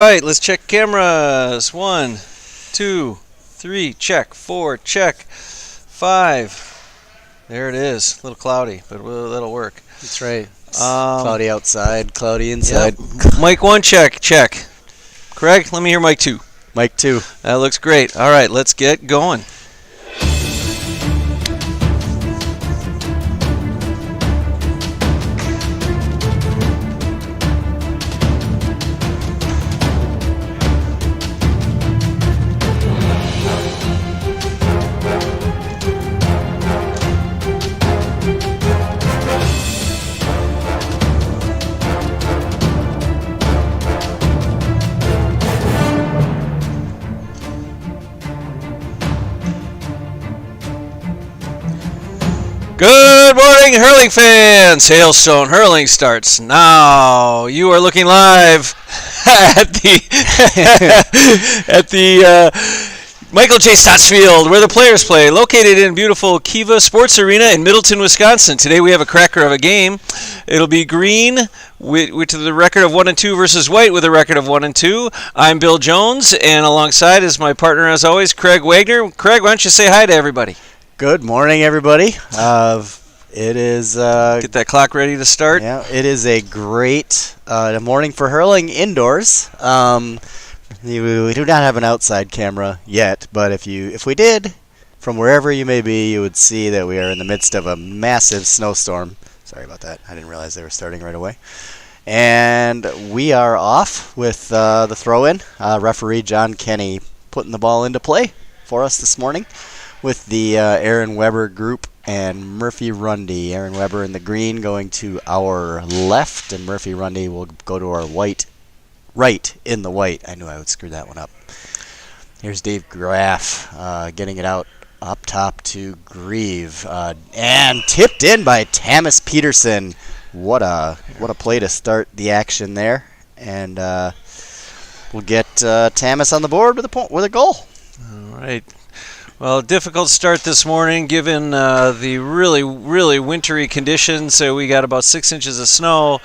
All right, let's check cameras. 1, 2, 3, check. 4, check. 5. There it is. A little cloudy, but that'll work. That's right. Cloudy outside, cloudy inside. Yep. Mic 1, check. Craig, let me hear mic 2. Mic 2. That looks great. All right, let's get going. Good morning, hurling fans! Hailstone Hurling starts now. You are looking live at the Michael J. Stotts Field, where the players play, located in beautiful Kiva Sports Arena in Middleton, Wisconsin. Today we have a cracker of a game. It'll be green with the record of 1-2 versus white with a record of 1-2. I'm Bill Jones, and alongside is my partner, as always, Craig Wagner. Craig, why don't you say hi to everybody? Good morning, everybody. It is Get that clock ready to start. Yeah, it is a great morning for hurling indoors. We do not have an outside camera yet, but if we did, from wherever you may be, you would see that we are in the midst of a massive snowstorm. Sorry about that. I didn't realize they were starting right away. And we are off with the throw-in. Referee John Kenny putting the ball into play for us this morning, with the Aaron Weber group and Murphy Runde. Aaron Weber in the green going to our left, and Murphy Runde will go to our right in the white. I knew I would screw that one up. Here's Dave Graff getting it out up top to Grieve. And tipped in by Tamas Peterson. What a play to start the action there. And we'll get Tamas on the board with a goal. All right. Well, difficult start this morning given the really wintry conditions. So we got about 6 inches of snow,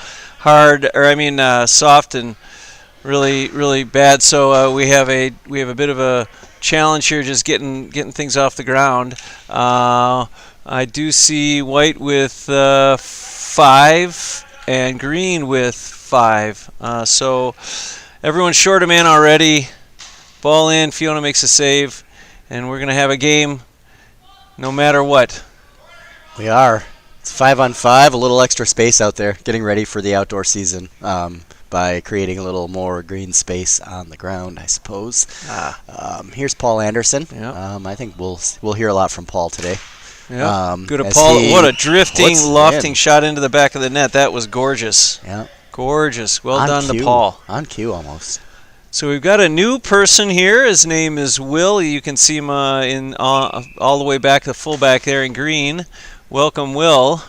soft and really bad. So we have a bit of a challenge here, just getting things off the ground. I do see white with 5 and green with 5. So everyone's short a man already. Ball in. Fiona makes a save. And we're going to have a game no matter what. We are. It's 5-on-5, a little extra space out there, getting ready for the outdoor season by creating a little more green space on the ground, I suppose. Here's Paul Anderson. Yep. I think we'll hear a lot from Paul today. Yeah. Good to Paul. What a drifting, lofting shot into the back of the net. That was gorgeous. Yeah. Gorgeous. Well on done cue. to Paul. On cue almost. So we've got a new person here. His name is Will. You can see him all the way back, the fullback there in green. Welcome, Will.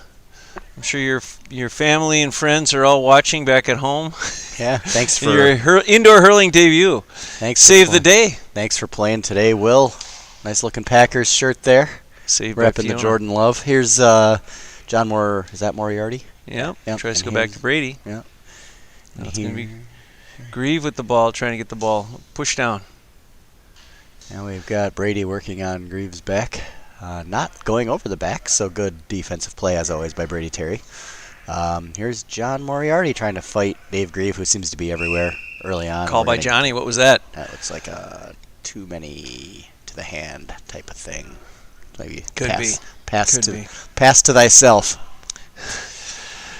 I'm sure your family and friends are all watching back at home. Yeah, thanks for your indoor hurling debut. Thanks. Save the day. Thanks for playing today, Will. Nice looking Packers shirt there. Save repping the Jordan Love. Here's John Moore. Is that Moriarty? Yep. Tries to go back to Brady. Yeah. Now it's going to be Grieve with the ball, trying to get the ball pushed down. Now we've got Brady working on Grieve's back. Not going over the back, so good defensive play as always by Brady Terry. Here's John Moriarty trying to fight Dave Grieve, who seems to be everywhere early on. Call by Johnny. What was that? That looks like a too many to the hand type of thing. Maybe Could be. Pass to thyself.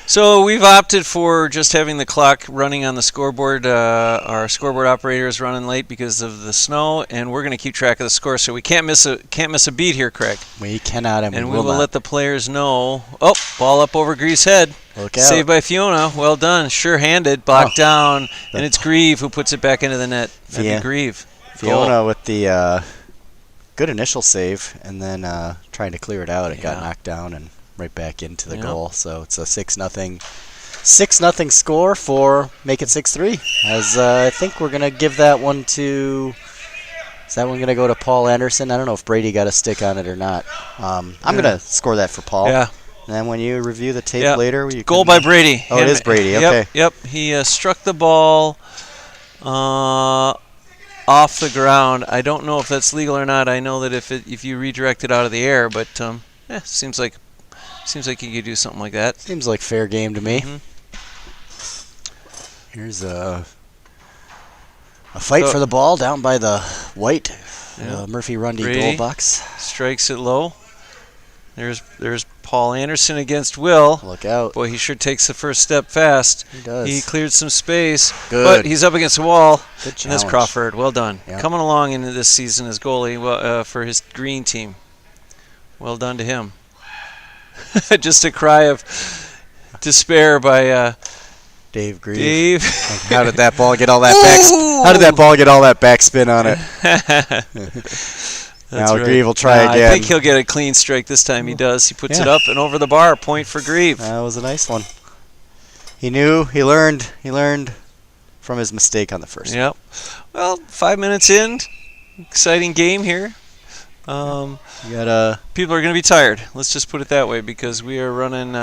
So we've opted for just having the clock running on the scoreboard. Our scoreboard operator is running late because of the snow, and we're going to keep track of the score. So we can't miss a beat here, Craig. We cannot, and we will not. let the players know. Oh, ball up over Grieve's head. Look out. Saved by Fiona. Well done. Sure-handed. Blocked down, and it's Grieve who puts it back into the net. That'd be Grieve. Fiona Goal. with the good initial save, and then trying to clear it out. It got knocked down and right back into the goal. So it's a 6-0 score for make it 6-3. As I think we're gonna give that one to. Is that one gonna go to Paul Anderson? I don't know if Brady got a stick on it or not. I'm gonna score that for Paul. Yeah. And then when you review the tape later, goal by Brady. Oh, it is Brady. Okay. Yep. He struck the ball off the ground. I don't know if that's legal or not. I know that if you redirect it out of the air, but seems like you could do something like that. Seems like fair game to me. Mm-hmm. Here's a fight for the ball down by the white Murphy Runde goal box. Strikes it low. There's Paul Anderson against Will. Look out. Boy, he sure takes the first step fast. He does. He cleared some space. Good. But he's up against the wall. Good challenge. And that's Crawford. Well done. Yep. Coming along into this season as goalie for his green team. Well done to him. Just a cry of despair by Dave Grieve. Dave. How did that ball get all that back? How did that ball get all that backspin on it? Now right. Grieve will try again. I think he'll get a clean strike this time. He does. He puts it up and over the bar. Point for Grieve. That was a nice one. He knew. He learned. He learned from his mistake on the first. Yep. Well, 5 minutes in, exciting game here. You got People are going to be tired. Let's just put it that way, because we are running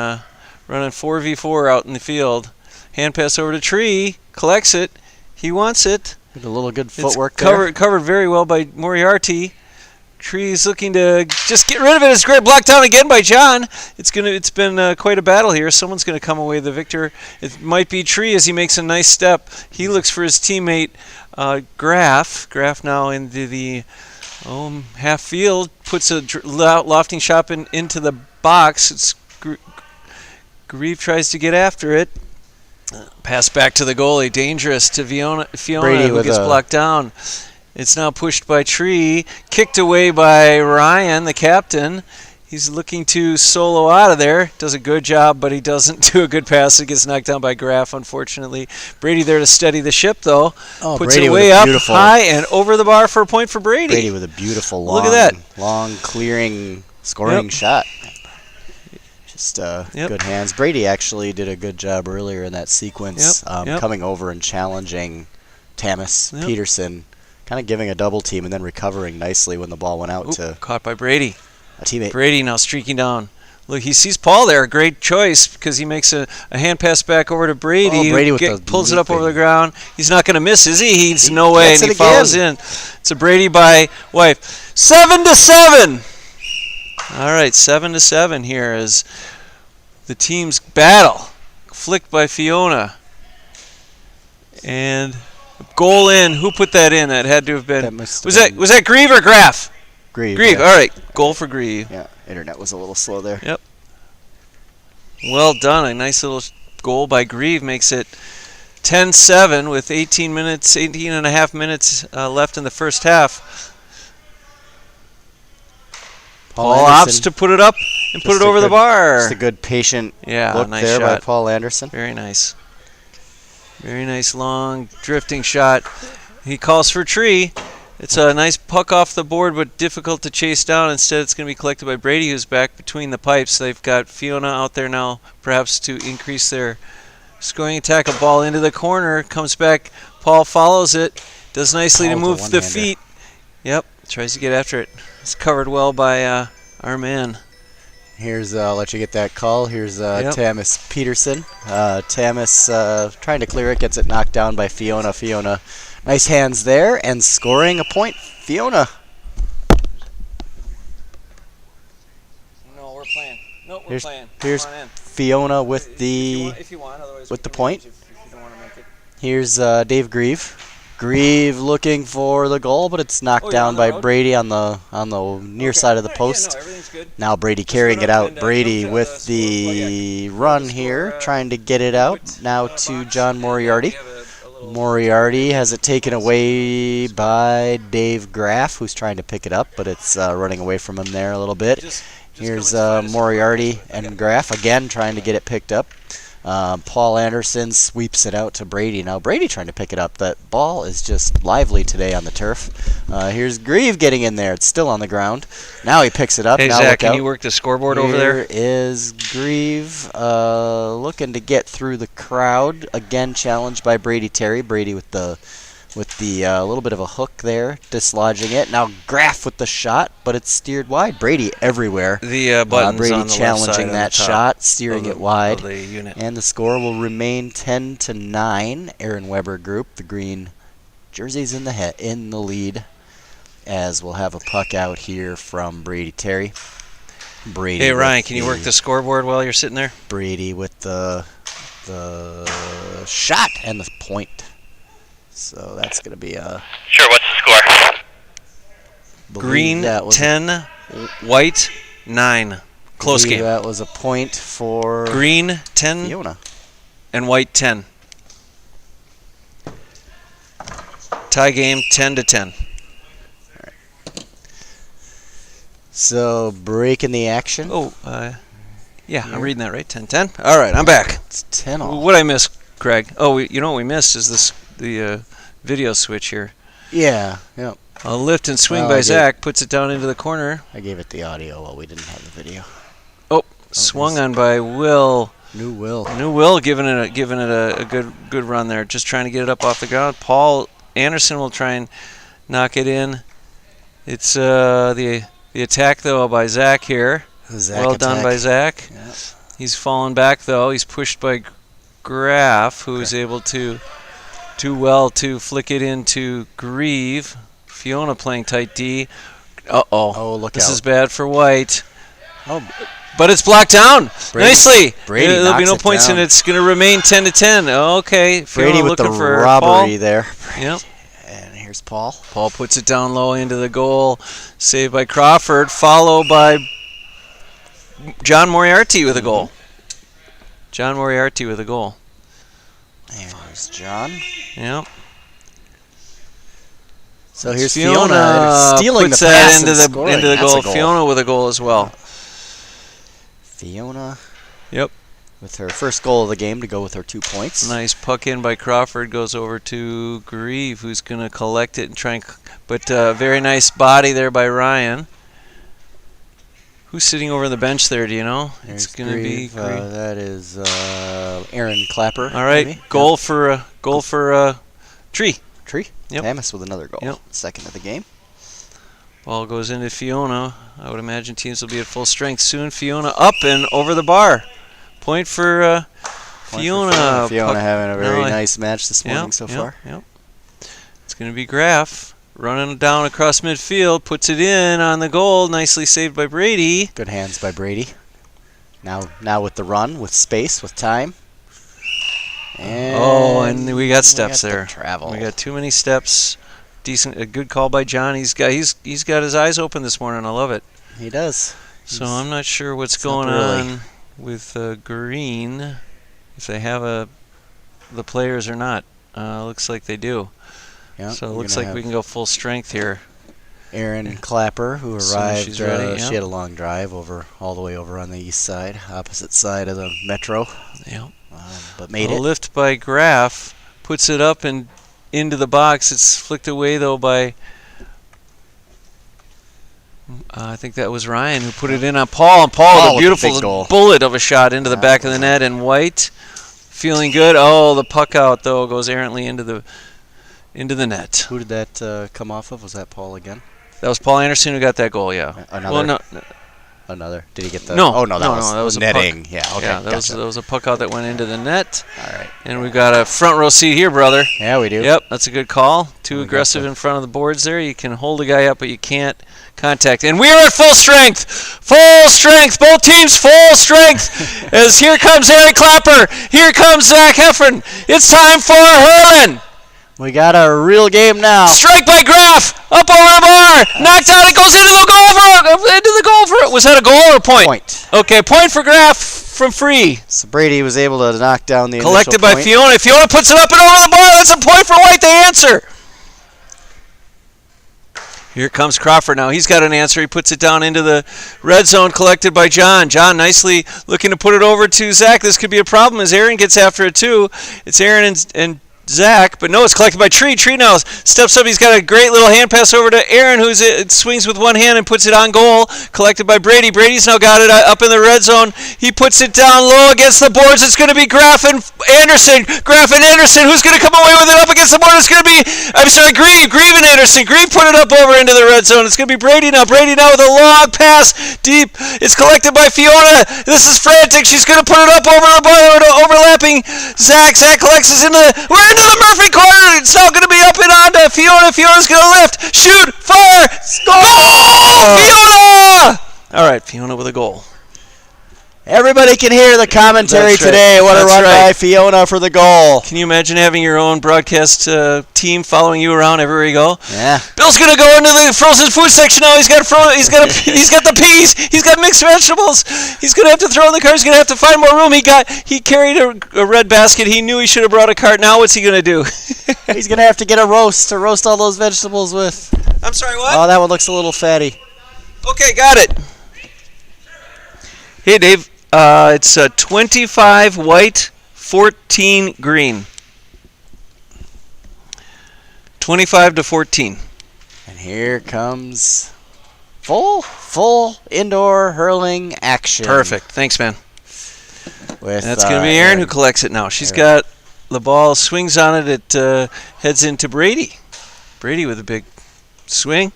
4v4 out in the field. Hand pass over to Tree, collects it. He wants it. a little good footwork it's there. covered very well by Moriarty. Tree's looking to just get rid of it. It's great, blocked down again by John. It's been quite a battle here. Someone's going to come away the victor. It might be Tree as he makes a nice step. He looks for his teammate Graf. Graf now into the half field, puts a lofting shot into the box. It's Grieve tries to get after it. Pass back to the goalie. Dangerous to Fiona who gets blocked down. It's now pushed by Tree. Kicked away by Ryan, the captain. He's looking to solo out of there. Does a good job, but he doesn't do a good pass. It gets knocked down by Graf, unfortunately. Brady there to steady the ship, though. Puts Brady it way up high and over the bar for a point for Brady. Brady with a beautiful long, look at that. Long clearing, scoring shot. Just good hands. Brady actually did a good job earlier in that sequence, coming over and challenging Tamas Peterson, kind of giving a double team and then recovering nicely when the ball went out to caught by Brady. A teammate. Brady now streaking down. Look, he sees Paul there. Great choice, because he makes a hand pass back over to Brady. Brady pulls it up over the ground. He's not going to miss, is he? He's no way, and he follows in. It's a Brady by Wife. 7-7. All right, 7-7 here as the teams battle. Flicked by Fiona. And goal in. Who put that in? That had to have been. Was that Grieve or Graf? Grieve. Yeah. All right. Goal for Grieve. Yeah. Internet was a little slow there. Yep. Well done. A nice little goal by Grieve makes it 10-7 with 18 and a half minutes left in the first half. Paul opts to put it up and put it over the bar. Just a good patient look nice there shot by Paul Anderson. Very nice. Very nice long drifting shot. He calls for Tree. It's a nice puck off the board, but difficult to chase down. Instead, it's going to be collected by Brady, who's back between the pipes. They've got Fiona out there now, perhaps to increase their scoring attack. A ball into the corner, comes back. Paul follows it, does nicely to move the feet. Yep, tries to get after it. It's covered well by our man. Here's, I'll let you get that call. Here's Tamas Peterson. Tamas trying to clear it, gets it knocked down by Fiona. Fiona, nice hands there, and scoring a point. Fiona. No, we're playing. No, we're playing. Here's Fiona with the point. If you don't want to make it. Here's Dave Grieve. Grieve looking for the goal, but it's knocked down by Brady on the near side of the post. Everything's good. Now Brady carrying it out. Brady with the run here, trying to get it out. Now to John Moriarty. Moriarty has it taken away by Dave Graf, who's trying to pick it up, but it's running away from him there a little bit. Here's Moriarty and Graf again trying to get it picked up. Paul Anderson sweeps it out to Brady. Now Brady trying to pick it up. That ball is just lively today on the turf. Here's Grieve getting in there. It's still on the ground. Now he picks it up. Hey, now Zach, can you work the scoreboard over there? Here is Grieve looking to get through the crowd. Again challenged by Brady Terry. Brady with the little bit of a hook there, dislodging it. Now Graf with the shot, but it's steered wide. Brady everywhere. The buttons Brady on the challenging left side that shot, steering it wide. The unit. And the score will remain 10-9. Aaron Weber Group, the green Jersey's in the lead, as we'll have a puck out here from Brady Terry. Brady. Hey Ryan, can you work the scoreboard while you're sitting there? Brady with the shot and the point. So that's going to be a... Sure, what's the score? Green 10, white 9. Close game. That was a point for Green 10 Fiona. and white 10. Tie game 10-10. So breaking the action. Oh, yeah, I'm reading that right. 10-10. All right, I'm back. It's 10 all. What I missed, Craig? Oh, you know what we missed is the video switch here. Yeah. Yep. A lift and swing by Zach puts it down into the corner. I gave it the audio while we didn't have the video. Oh, swung on by Will. New Will giving it a good run there. Just trying to get it up off the ground. Paul Anderson will try and knock it in. It's the attack though by Zach here. Well done by Zach. Yep. He's fallen back though. He's pushed by Graff, who is able to do well to flick it into Grieve. Fiona playing tight D. Oh, look This out. is bad for White. Oh, But it's blocked down. Nicely. Brady There'll be knocks no it points down. and it's going to remain 10-10. Okay. Brady Fiona with the looking for robbery Paul. there. Yep. And here's Paul. Paul puts it down low into the goal. Saved by Crawford. Followed by John Moriarty with a goal. John Moriarty with a goal. There's John. Yep. So here's Fiona stealing puts the that pass into and the scoring. into the That's goal. a goal. Fiona with a goal as well. Fiona. Yep. With her first goal of the game to go with her 2 points. Nice puck in by Crawford, goes over to Grieve, who's going to collect it and try and... But very nice body there by Ryan. Who's sitting over on the bench there, do you know? There's It's going to be Grieve. Grieve. That is Aaron Clapper. All right, maybe? goal for Tree. Tree. Yep. Amos with another goal. Yep. Second of the game. Ball goes into Fiona. I would imagine teams will be at full strength soon. Fiona up and over the bar. Point for Fiona. Fiona having a very No, nice match this morning so far. Yep. It's going to be Graff running down across midfield. Puts it in on the goal. Nicely saved by Brady. Good hands by Brady. Now with the run, with space, with time. And we got steps there. Travel. We got too many steps. A good call by John. He's got his eyes open this morning. I love it. He does. So I'm not sure what's it's going up early. on with Green, if they have the players or not. Looks like they do. Yeah, So it we're looks gonna like we have can go full strength here. Aaron Clapper, who As soon as arrived. she's ready, She yep. had a long drive all the way over on the east side, opposite side of the metro, Yep. but made A it. lift by Graff puts it up and into the box. It's flicked away though by I think that was Ryan who put it in on Paul, and Paul with a with the big beautiful goal. bullet of a shot into the back of the net, and White feeling good. Oh, the puck out though goes errantly into the net. Who did that come off of? Was that Paul again? That was Paul Anderson who got that goal. Yeah. Another. Well, no. Another. Did he get the? No. Oh no, that No, was that was a netting. puck. Yeah. Okay. Yeah, that gotcha. was a puck out that went into the net, All right. and we've got a front row seat here, brother. Yeah, we do. Yep, that's a good call. Too We got aggressive the- in front of the boards there. You can hold a guy up, but you can't contact. And we are at full strength. Full strength. Both teams full strength. As here comes Eric Clapper. Here comes Zach Heffern. It's time for hurling. We got a real game now. Strike by Graff. Up over the bar. Knocked out. It goes into the goal for it. Was that a goal or a point? Point. Okay, point for Graff from free. So Brady was able to knock down the Collected initial by point. Fiona. Fiona puts it up and over the bar. That's a point for White. They answer. Here comes Crawford now. He's got an answer. He puts it down into the red zone, collected by John. John nicely looking to put it over to Zach. This could be a problem as Aaron gets after it too. It's Aaron and Zach, but no, it's collected by Tree. Tree now steps up. He's got a great little hand pass over to Aaron, who swings with one hand and puts it on goal. Collected by Brady. Brady's now got it up in the red zone. He puts it down low against the boards. It's going to be Graff and Anderson. Graff and Anderson. Who's going to come away with it up against the board? It's going to be, Grieve. Grieve and Anderson. Grieve put it up over into the red zone. It's going to be Brady now. Brady now with a long pass deep. It's collected by Fiona. This is frantic. She's going to put it up over the bar, overlapping Zach. Zach collects us we're into into the Murphy corner. It's now going to be up and on to Fiona. Fiona's going to lift. Shoot. Fire. Score. Goal! Fiona! All right, Fiona with a goal. Everybody can hear the commentary today. What a run by Fiona for the goal. Can you imagine having your own broadcast team following you around everywhere you go? Yeah. Bill's gonna go into the frozen food section now. He's got the peas. He's got mixed vegetables. He's gonna have to throw in the cart. He's gonna have to find more room. He carried a red basket. He knew he should have brought a cart. Now what's he gonna do? He's gonna have to get a roast to roast all those vegetables with. I'm sorry, what? Oh, that one looks a little fatty. Okay, got it. Hey, Dave. It's 25 white, 14 green. 25 to 14. And here comes full indoor hurling action. Perfect. Thanks, man. That's going to be Erin who collects it now. She's got the ball, swings on it. It heads into Brady. Brady with a big swing.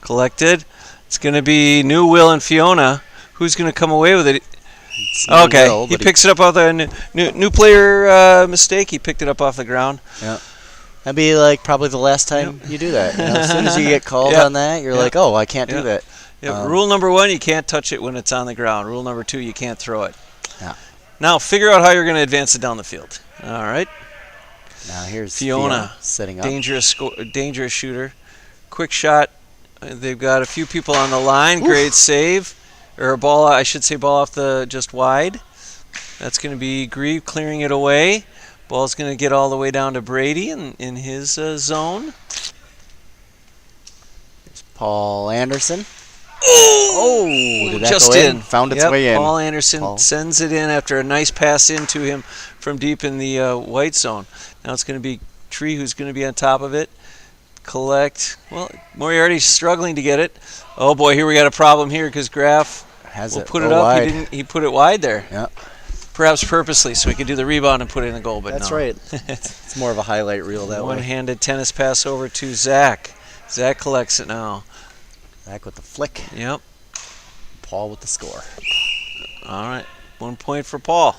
Collected. It's going to be New Will and Fiona. Who's going to come away with it? Okay, he picks it up off the new player mistake. He picked it up off the ground. Yeah, that'd be like probably the last time you do that. You know, as soon as you get called on that, you're like, oh, I can't do that. Yep. Rule number 1, you can't touch it when it's on the ground. Rule number 2, you can't throw it. Yeah. Now figure out how you're going to advance it down the field. All right. Now here's Fiona setting up. Dangerous shooter. Quick shot. They've got a few people on the line. Oof. Great save. Or a ball, I should say ball off the just wide. That's going to be Grieve clearing it away. Ball's going to get all the way down to Brady in his zone. There's Paul Anderson. Oh, did that just go in. Found its way in. Paul Anderson sends it in after a nice pass into him from deep in the white zone. Now it's going to be Tree who's going to be on top of it. Collect. Well, Moriarty's struggling to get it. Oh boy, here we got a problem here because Graff will put it up. Wide. He put it wide there. Yeah. Perhaps purposely so he could do the rebound and put it in a goal, but That's no. right. It's more of a highlight reel that way. One-handed tennis pass over to Zach. Zach collects it now. Zach with the flick. Yep. Paul with the score. All right. 1 point for Paul.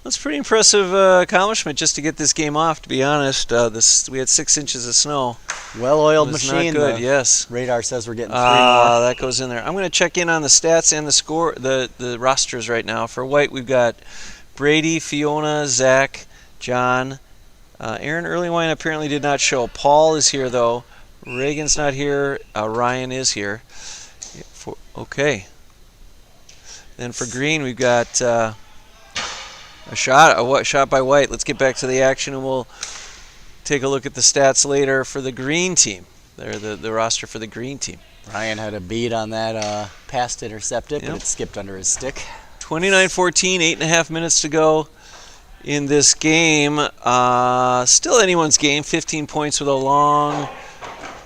That's a pretty impressive accomplishment just to get this game off, to be honest. We had 6 inches of snow. Well-oiled machine. Not good, yes. Radar says we're getting 3 more. That goes in there. I'm going to check in on the stats and the score, the rosters right now. For White, we've got Brady, Fiona, Zach, John. Aaron Earlywine apparently did not show. Paul is here, though. Reagan's not here. Ryan is here. Okay. Then for Green, we've got... A shot by White. Let's get back to the action, and we'll take a look at the stats later for the green team. They're the roster for the green team. Ryan had a beat on that pass to intercept it, but it skipped under his stick. 29-14, 8.5 minutes to go in this game. Still anyone's game. 15 points with a lot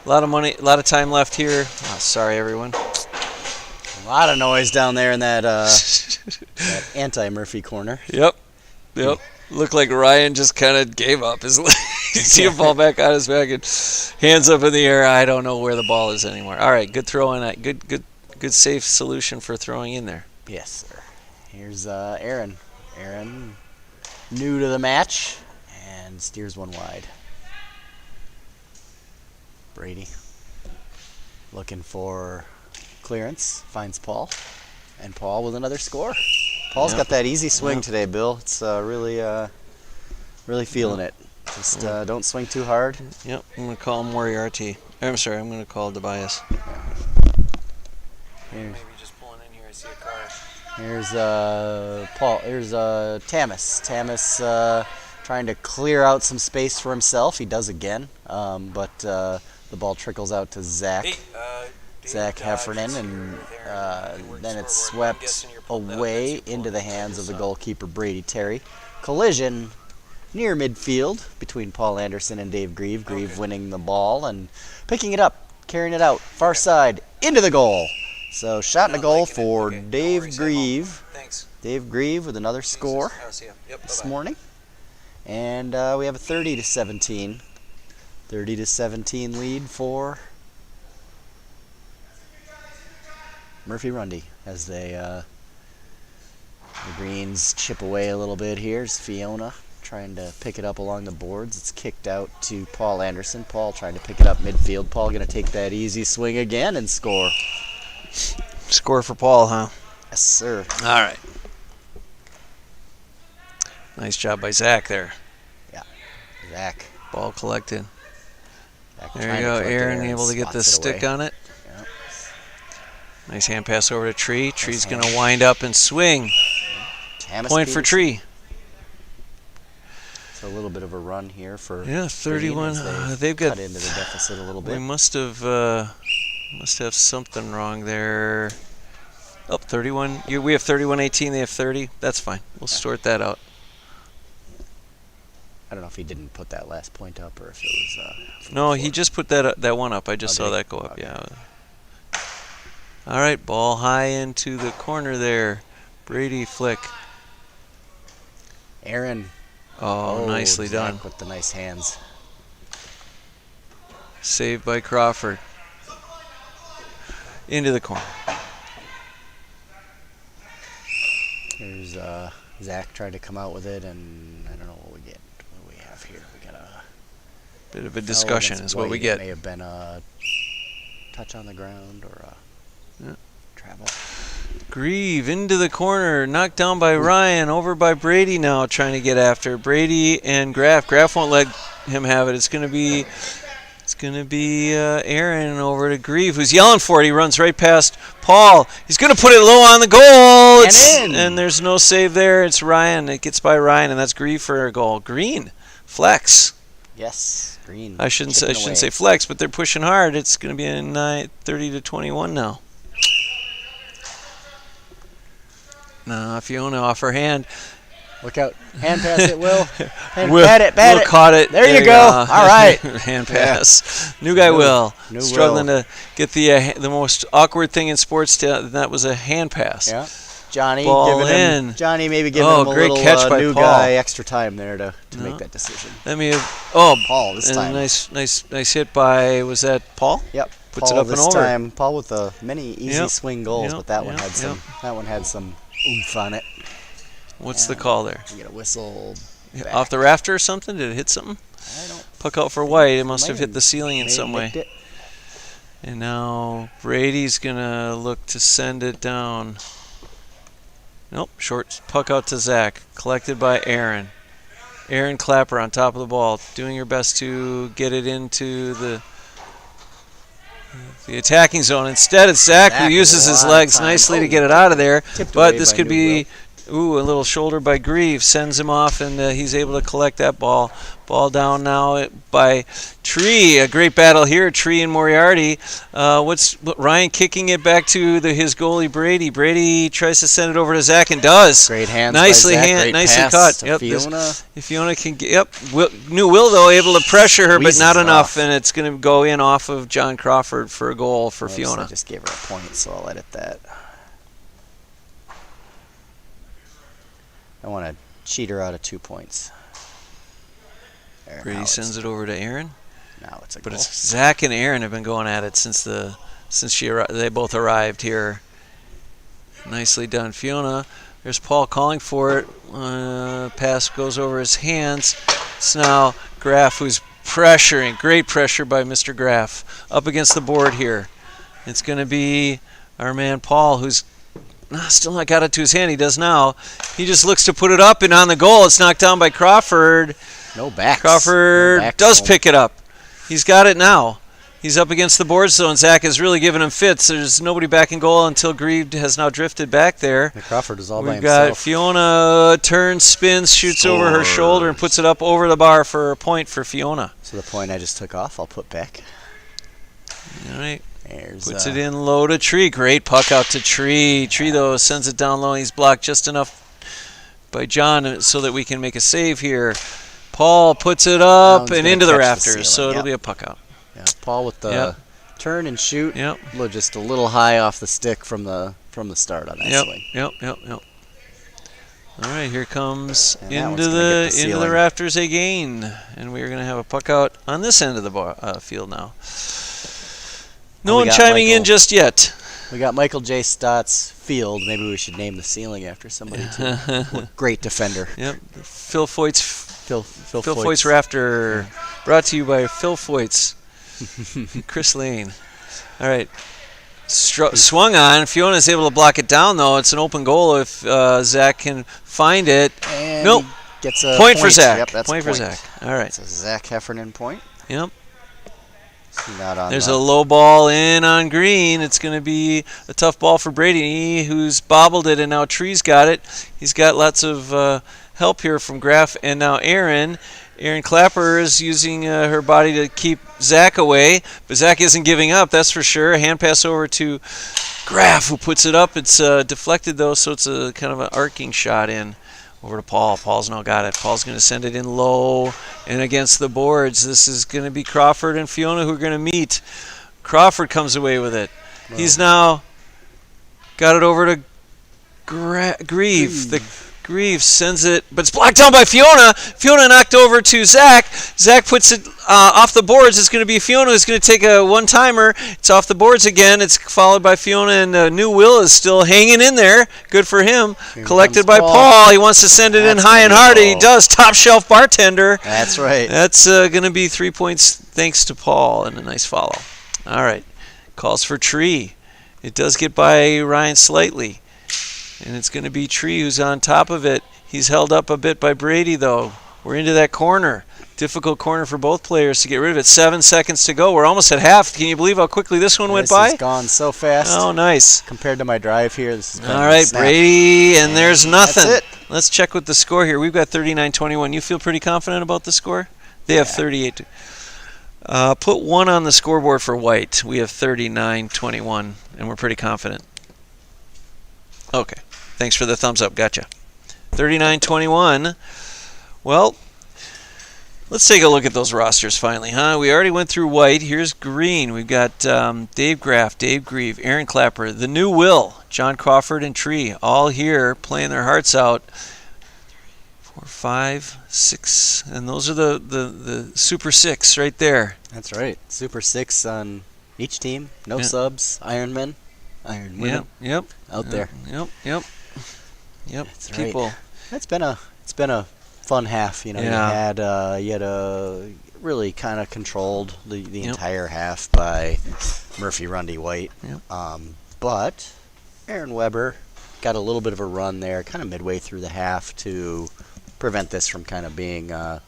of time left here. Oh, sorry, everyone. A lot of noise down there in that, that anti-Murphy corner. Yep. Looked like Ryan just kind of gave up. You see him fall back on his back and hands up in the air. I don't know where the ball is anymore. All right, good throw in. Good safe solution for throwing in there. Yes, sir. Here's Aaron. Aaron, new to the match, and steers one wide. Brady looking for clearance, finds Paul, and Paul with another score. Paul's got that easy swing today, Bill. It's really feeling it. Just don't swing too hard. Yep, I'm going to call Moriarty. I'm sorry, I'm going to call Tobias. Maybe just pulling in here, I see a car. Here's Paul. Here's Tamas. Tamas trying to clear out some space for himself. He does again, but the ball trickles out to Zach. Zach Heffernan, and then it's swept away into the hands of the goalkeeper, Brady Terry. Collision near midfield between Paul Anderson and Dave Grieve. Grieve winning the ball and picking it up, carrying it out, far side, into the goal. So shot and a goal for Dave Grieve. Dave Grieve with another score this morning. And we have a 30-17. 30-17 lead for Murphy Runde as they the Greens chip away a little bit. Here's Fiona. trying to pick it up along the boards. It's kicked out to Paul Anderson. Paul trying to pick it up midfield. Paul going to take that easy swing again and score. Score for Paul, huh? Yes, sir. All right. Nice job by Zach there. Yeah, Zach. Ball collected. Zach There you go. Aaron able to get the stick on it. Yep. Nice hand pass over to Tree. Tree's going to wind up and swing. Thomas Point for Peterson. Tree. So a little bit of a run here for 31. Green as They've got. cut into the deficit a little We bit. must have something wrong there. Oh, 31. We have 31-18. They have 30. That's fine. We'll sort that out. I don't know if he didn't put that last point up or if it was. No, he just put that one up. I just Oh, saw did he? that go up. Okay. Yeah. All right, ball high into the corner there. Brady flick. Aaron. Oh, nicely Zach done. with the nice hands. Saved by Crawford. Into the corner. Here's Zach trying to come out with it, and I don't know what we get. What do we have here? We got a Bit of a discussion against is what we White. get. It may have been a touch on the ground or a travel. Grieve into the corner, knocked down by Ryan, over by Brady now, trying to get after Brady and Graff. Graff won't let him have it. It's going to be Aaron over to Grieve, who's yelling for it. He runs right past Paul. He's going to put it low on the goal. And there's no save there. It's Ryan. It gets by Ryan, and that's Grieve for a goal. Green, flex. Yes, Green. I shouldn't say flex, but they're pushing hard. It's going to be a 30-21 now. No, Fiona off her hand. Look out. Hand pass it, Will. Will, bat it. Will caught it. There you go. All right. Hand pass. New guy Will. Struggling to get the most awkward thing in sports, that was a hand pass. Yeah. Johnny Ball giving in. him, Johnny maybe giving him a great little catch by new Paul. guy extra time there to make that decision. Paul this time. Nice hit by, was that Paul? Yep. Puts Paul it up this and over. time. Paul with the many easy swing goals, but that one had some oomph on it. What's the call there? You get a whistle. Back. Off the rafter or something? Did it hit something? I don't. Puck out for White. It must have hit the ceiling in some way. It. And now Brady's going to look to send it down. Nope, short puck out to Zach. Collected by Aaron. Aaron Clapper on top of the ball, doing her best to get it into the attacking zone. Instead, it's Zach who uses his legs nicely to get it out of there. But this could be a little shoulder by Grieve. Sends him off, and he's able to collect that ball. Ball down now by Tree. A great battle here, Tree and Moriarty. Ryan kicking it back to his goalie Brady. Brady tries to send it over to Zach and does. Great hands nicely by Zach. Great nicely pass cut. to Fiona. If Fiona can get Will though able to pressure her, but not enough, and it's going to go in off of John Crawford for a goal for Fiona. I just gave her a point, so I'll edit that. I want to cheat her out of 2 points. There, Brady sends it over to Aaron. Now it's a But goal. it's Zach and Aaron have been going at it since they both arrived here. Nicely done, Fiona. There's Paul calling for it. Pass goes over his hands. It's now Graff who's pressuring. Great pressure by Mr. Graff up against the board here. It's going to be our man Paul who's still not got it to his hand. He does now. He just looks to put it up and on the goal. It's knocked down by Crawford. No backs. Crawford does pick it up. He's got it now. He's up against the board zone. Zach is really giving him fits. There's nobody back in goal until Grieve has now drifted back there. Crawford is all by We've got himself. Fiona turns, spins, shoots over her shoulder and puts it up over the bar for a point for Fiona. So the point I just took off, I'll put back. All right. There's, Puts it in low to Tree. Great puck out to Tree. Tree, though, sends it down low. He's blocked just enough by John so that we can make a save here. Paul puts it up and into the rafters, so it'll be a puck out. Yeah, Paul with the turn and shoot. Yep. Just a little high off the stick from the start on that swing. Yep. All right, here comes And into the rafters again, and we're going to have a puck out on this end of the field now. No one chiming in just yet. We got Michael J. Stott's field. Maybe we should name the ceiling after somebody too. Great defender. Yep. Phil Foyt's Phil Foyt's Rafter, brought to you by Phil Foyt's. Chris Lane. All right. Swung on. Fiona's able to block it down, though. It's an open goal if Zach can find it. And nope. Gets a point for Zach. Yep, that's point for Zach. All right. It's a Zach Heffernan point. Yep. Not on There's a low ball in on Green. It's going to be a tough ball for Brady, who's bobbled it, and now Tree's got it. He's got lots of help here from Graff, and now Aaron. Aaron Clapper is using her body to keep Zach away, but Zach isn't giving up, that's for sure. A hand pass over to Graff, who puts it up. It's deflected, though, so it's a kind of an arcing shot in. Over to Paul. Paul's now got it. Paul's going to send it in low and against the boards. This is going to be Crawford and Fiona who are going to meet. Crawford comes away with it. Wow. He's now got it over to Grieve. Grieve sends it, but it's blocked down by Fiona. Fiona knocked over to Zach. Zach puts it off the boards. It's going to be Fiona who's going to take a one-timer. It's off the boards again. It's followed by Fiona, and New Will is still hanging in there. Good for him. Here collected by Paul. He wants to send it in high and hard. He does. Top shelf bartender. That's right. That's going to be 3 points thanks to Paul, and a nice follow. All right. Calls for Tree. It does get by Ryan slightly. And it's going to be Tree who's on top of it. He's held up a bit by Brady, though. We're into that corner. Difficult corner for both players to get rid of it. 7 seconds to go. We're almost at half. Can you believe how quickly this one went by? This has gone so fast. Oh, nice. Compared to my drive here, this is all right, Brady, and there's nothing. That's it. Let's check with the score here. We've got 39-21. You feel pretty confident about the score? They have 38. Put 1 on the scoreboard for White. We have 39-21, and we're pretty confident. Okay. Thanks for the thumbs up. Gotcha. 39-21. Well, let's take a look at those rosters finally, huh? We already went through White. Here's Green. We've got Dave Graff, Dave Grieve, Aaron Clapper, the new Will, John Crawford, and Tree, all here playing their hearts out. 4, 5, 6, and those are the Super 6 right there. That's right. Super 6 on each team. No subs. Iron women. Yep. Out there. Yep. That's people. Right. It's been a fun half. You know, Yeah. you had really kind of controlled the entire half by Murphy, Runde, White. Yep. But Aaron Weber got a little bit of a run there, kind of midway through the half to prevent this from kind of being out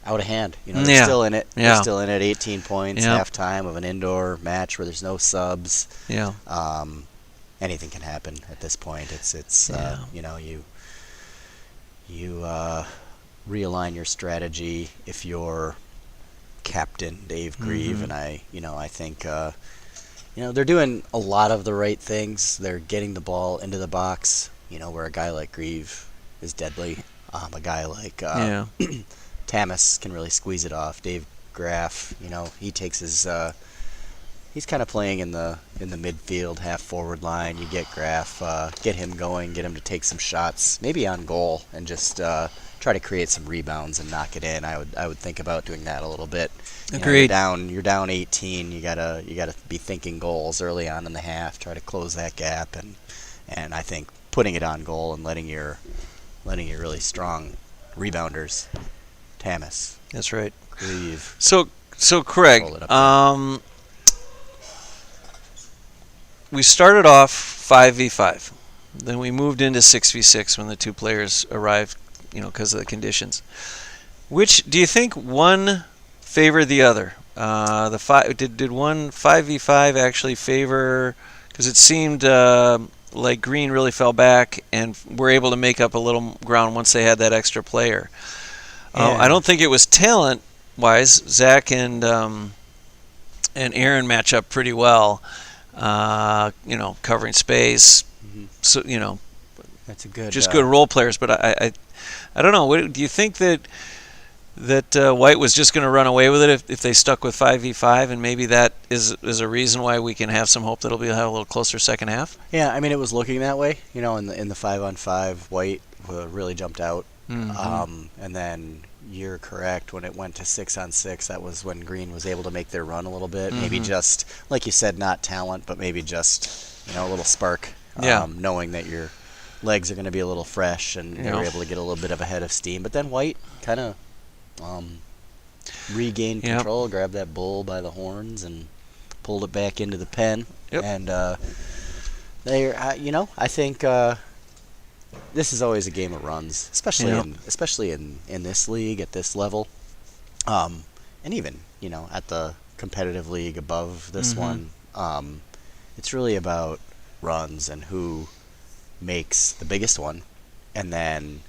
of hand. You know, they're still in it. Yeah. They're still in it. 18 points, Yeah. halftime of an indoor match where there's no subs. Yeah. Anything can happen at this point. It's you know, you realign your strategy if you're captain Dave Grieve, and I think they're doing a lot of the right things. They're getting the ball into the box, where a guy like Grieve is deadly. A guy like Tamas can really squeeze it off. Dave Graff, he takes his he's kind of playing in the midfield, half forward line. You get Graff, get him going, get him to take some shots, maybe on goal, and just try to create some rebounds and knock it in. I would think about doing that a little bit. Agreed. You're down 18. You gotta be thinking goals early on in the half. Try to close that gap, and I think putting it on goal and letting your really strong rebounders, Tamas. That's right. Grieve. So Craig, we started off 5v5. Then we moved into 6v6 when the two players arrived, because of the conditions. Which do you think one favored the other? Did one 5v5 actually favor? Because it seemed like Green really fell back and were able to make up a little ground once they had that extra player. I don't think it was talent-wise. Zach and Aaron match up pretty well. Covering space. Mm-hmm. So that's a good. Just good role players. But I don't know. Do you think that White was just going to run away with it if they stuck with 5v5, and maybe that is a reason why we can have some hope that it'll have a little closer second half? Yeah, I mean it was looking that way. In the 5-on-5, White really jumped out. Mm-hmm. And then you're correct. When it went to 6-on-6, that was when Green was able to make their run a little bit. Mm-hmm. Maybe just, like you said, not talent, but maybe just a little spark. Yeah. Knowing that your legs are going to be a little fresh, and they were able to get a little bit of a head of steam. But then White kind of regained control, grabbed that bull by the horns, and pulled it back into the pen. Yep. And I think this is always a game of runs, especially in this league at this level, and even at the competitive league above this one. It's really about runs and who makes the biggest one, and then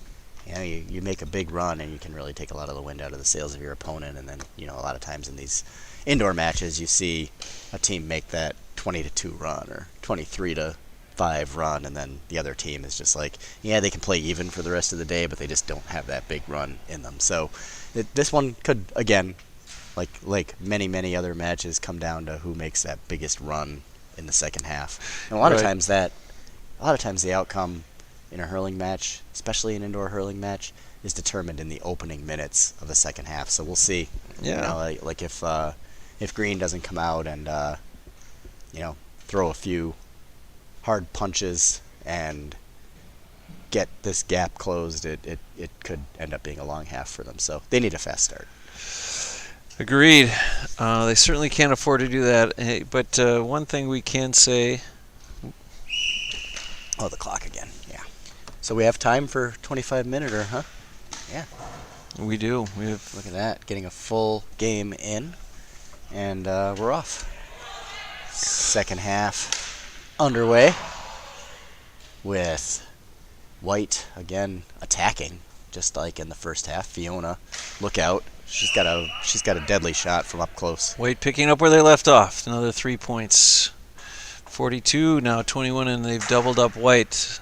you make a big run and you can really take a lot of the wind out of the sails of your opponent. And then a lot of times in these indoor matches you see a team make that 20-2 run or 23-5 run, and then the other team is just like, they can play even for the rest of the day, but they just don't have that big run in them. So this one could, again, like many other matches, come down to who makes that biggest run in the second half. And a lot of times the outcome in a hurling match, especially an indoor hurling match, is determined in the opening minutes of the second half. So we'll see. Like if Green doesn't come out and throw a few hard punches and get this gap closed, it could end up being a long half for them. So they need a fast start. Agreed. They certainly can't afford to do that. Hey, but one thing we can say... Oh, the clock again. Yeah. So we have time for 25-minute, huh? Yeah. We do. Look at that. Getting a full game in. And we're off. Second half underway with White, again, attacking, just like in the first half. Fiona, look out. She's got a deadly shot from up close. White picking up where they left off. Another 3 points. 42, now 21, and they've doubled up White.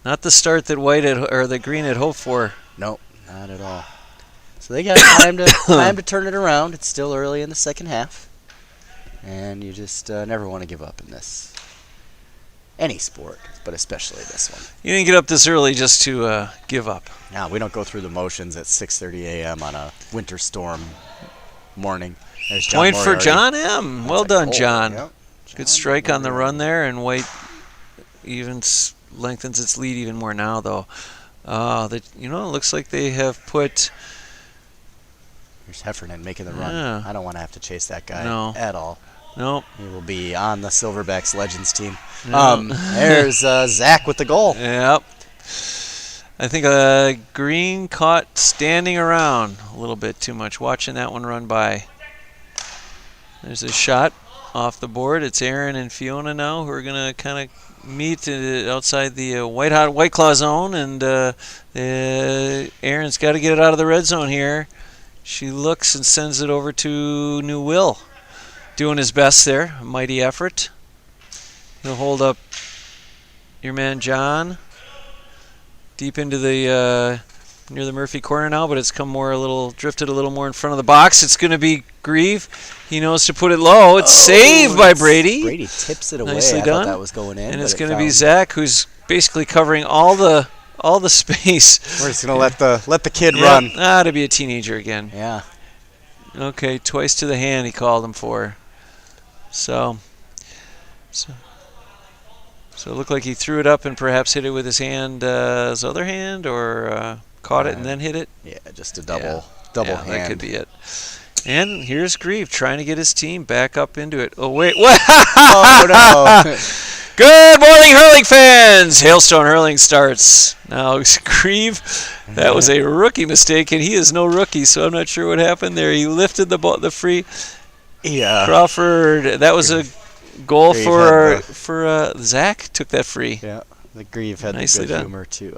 Not the start that that Green had hoped for. Nope, not at all. So they got time to turn it around. It's still early in the second half, and you just never want to give up in this. Any sport, but especially this one. You didn't get up this early just to give up. No, we don't go through the motions at 6:30 a.m. on a winter storm morning. There's John Point Moriarty. for John M. Well done, goal. John. Yep. Good strike on the run there, and White even lengthens its lead even more now, though. It looks like they have put... Here's Heffernan making the run. Yeah. I don't want to have to chase that guy at all. Nope. He will be on the Silverbacks Legends team. Yep. There's Zach with the goal. Yep. I think Green caught standing around a little bit too much, watching that one run by. There's a shot off the board. It's Aaron and Fiona now who are going to kind of meet outside the White Claw zone, and Aaron's got to get it out of the red zone here. She looks and sends it over to New Will. Doing his best there. A mighty effort. He'll hold up your man John deep into the near the Murphy corner now, but it's drifted a little more in front of the box. It's going to be Grieve. He knows to put it low. It's saved by Brady. Brady tips it away. Nicely I done. thought that was going in. And it's going to be Zach, who's basically covering all the space. We're just going to let the kid run. To be a teenager again. Yeah. Okay, twice to the hand he called him for. So it looked like he threw it up and perhaps hit it with his other hand, or caught it and then hit it. Yeah, just a double hand. That could be it. And here's Grieve trying to get his team back up into it. Oh, wait. What? Oh, no. Good morning, hurling fans. Hailstone Hurling starts. Now, Grieve, that was a rookie mistake, and he is no rookie, so I'm not sure what happened there. He lifted the free. Yeah. Crawford, that was a goal for Zach, took that free. Yeah. The Grieve had Nicely the good done. humor to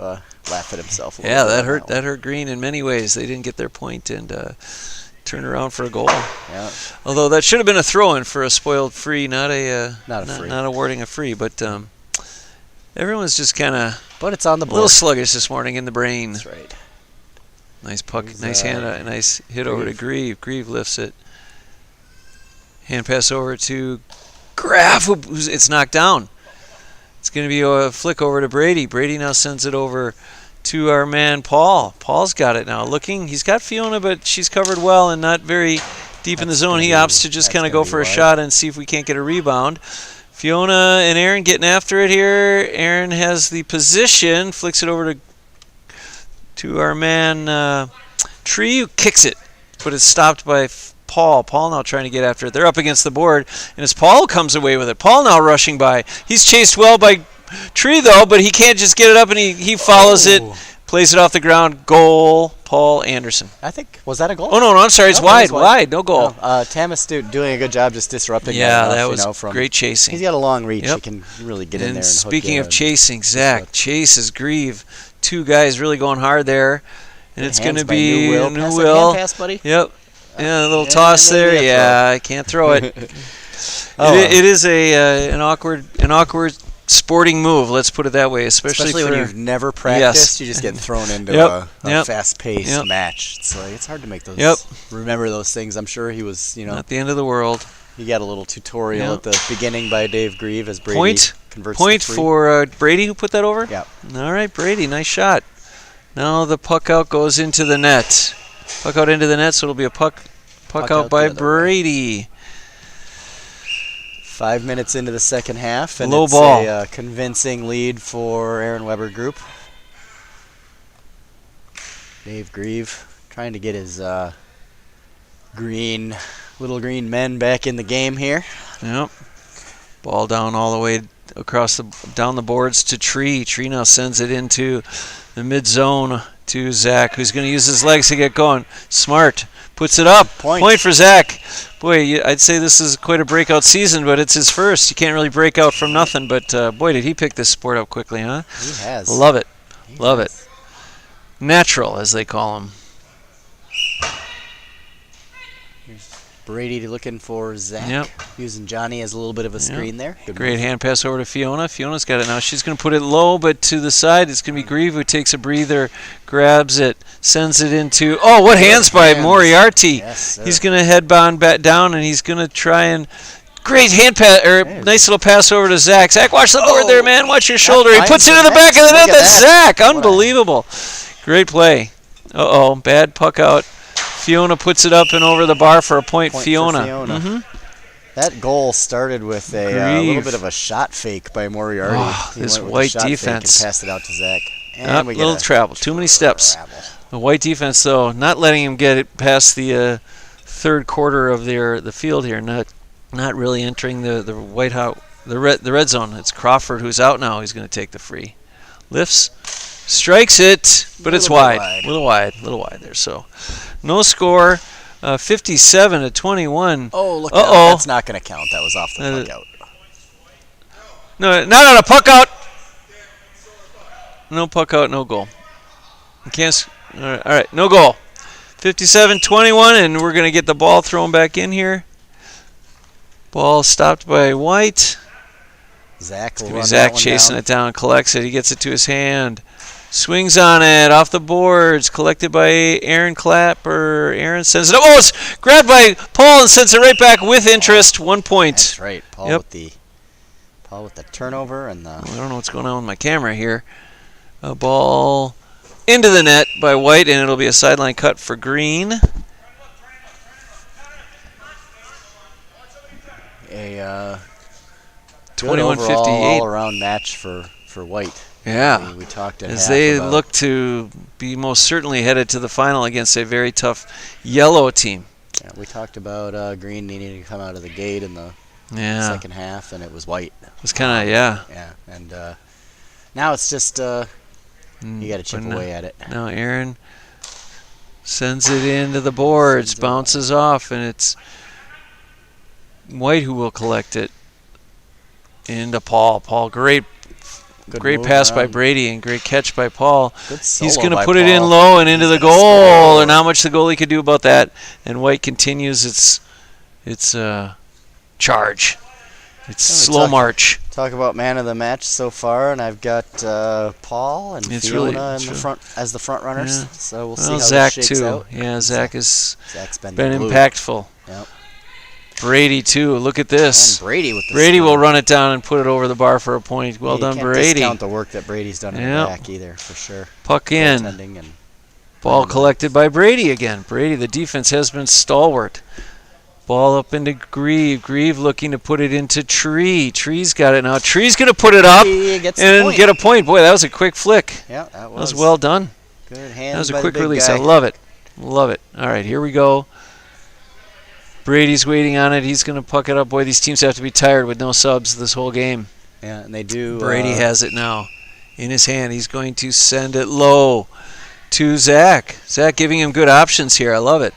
laugh at himself. Yeah, that hurt Green in many ways. They didn't get their point and turn around for a goal. Yeah. Although that should have been a throw-in for a spoiled free, not free. Not awarding a free. But everyone's just kind of it's on the a board. little sluggish this morning in the brain. That's right. Nice puck, nice hand, nice hit over to Grieve. Grieve lifts it. Hand pass over to Graf, it's knocked down. It's going to be a flick over to Brady. Brady now sends it over to our man Paul. Paul's got it now. He's got Fiona, but she's covered well and not very deep in the zone. He opts to just kind of go for a shot and see if we can't get a rebound. Fiona and Aaron getting after it here. Aaron has the position, flicks it over to our man Tree kicks it, but it's stopped by Paul. Paul now trying to get after it. They're up against the board, and as Paul comes away with it, Paul now rushing by. He's chased well by Tree, though, but he can't just get it up, and he follows it, plays it off the ground. Goal, Paul Anderson. I think, was that a goal? Oh, no, I'm sorry. It's wide. No goal. No, Tamas doing a good job just disrupting that was great chasing. He's got a long reach. He can really get in there and speaking of chasing, Zach chases Grieve. Two guys really going hard there. And it's going to be New Will. Pass, buddy. Yep. Yeah, a little toss there. Yeah, I can't throw it. It is an awkward sporting move. Let's put it that way, especially when you've never practiced. You just get thrown into a fast-paced match. It's hard to make those. Remember those things. I'm sure he was. Not the end of the world. He got a little tutorial at the beginning by Dave Grieve as Brady converts. Point for Brady, who put that over. Yeah. All right, Brady, nice shot. Now the puck out goes into the net. Puck out into the net, so it'll be a puck out by Brady. 5 minutes into the second half, and Low it's ball. A convincing lead for Aaron Weber Group. Dave Grieve trying to get his little green men back in the game here. Yep. Ball down all the way down the boards to Tree. Tree now sends it into the mid zone to Zach, who's going to use his legs to get going. Smart puts it up. Point for Zach. Boy, I'd say this is quite a breakout season, but it's his first. You can't really break out from nothing, but boy, did he pick this sport up quickly, huh? He has. Love it. Love it. Natural, as they call him. Brady looking for Zach. Yep. Using Johnny as a little bit of a screen there. Great hand pass over to Fiona. Fiona's got it now. She's going to put it low, but to the side. It's going to be Grieve who takes a breather, grabs it, sends it into... Oh, what hands by Moriarty. Yes, he's going to headbound back down, and he's going to try and... Great hand pass, nice little pass over to Zach. Zach, watch the board there, man. Watch your shoulder. He puts it in the back of the net. That's Zach. Unbelievable. Great play. Uh-oh, bad puck out. Fiona puts it up and over the bar for a point. Fiona. Mm-hmm. That goal started with a little bit of a shot fake by Moriarty. Oh, this White defense. And passed it out to Zach. And we little travel. Too many steps. The White defense, though, not letting him get it past the third quarter of the field here. Not really entering the red zone. It's Crawford who's out now. He's going to take the free. Lifts, strikes it, but it's wide. A little wide there. So no score. 57-21. Oh, look out. That's not going to count. That was off the puck out. No, not on a puck out. No puck out, no goal. You can't. All right, no goal. 57-21, and we're going to get the ball thrown back in here. Ball stopped by White. Zach chasing it down, collects it. He gets it to his hand. Swings on it, off the boards, collected by Aaron Clapper. Aaron sends it up. Oh, it's grabbed by Paul and sends it right back with interest. 1 point. That's right. Paul with the turnover and the... I don't know what's going on with my camera here. A ball into the net by White, and it'll be a sideline cut for Green. A 21-58 all-around match for White. Yeah, we talked as they look to be most certainly headed to the final against a very tough yellow team. Yeah, we talked about Green needing to come out of the gate in the second half, and it was White. It was kind of, Yeah, and now it's just you got to chip away at it. Now Aaron sends it into the boards, bounces off, and it's White who will collect it into Paul. Paul, great pass by Brady and great catch by Paul. He's going to put it in low and into the goal. And not much the goalie could do about that. And White continues its charge. It's slow march. Talk about man of the match so far, and I've got Paul and Fiona in the front as the front runners. Yeah. So we'll see how Zach this shakes out. Yeah, Zach's been blue. impactful. Yep. Brady too. Look at this. And Brady with the Brady will run it down and put it over the bar for a point. Well done, Brady. You can't discount the work that Brady's done in the back either, for sure. Puck in. Ball collected by Brady again. Brady, the defense has been stalwart. Ball up into Grieve. Grieve looking to put it into Tree. Tree's got it now. Tree's going to put it up and get a point. Boy, that was a quick flick. Yeah, that was well done. Good hand. That was a quick release. I love it. Love it. All right, here we go. Brady's waiting on it. He's going to puck it up. Boy, these teams have to be tired with no subs this whole game. Yeah, and they do. Brady has it now in his hand. He's going to send it low to Zach. Zach giving him good options here. I love it.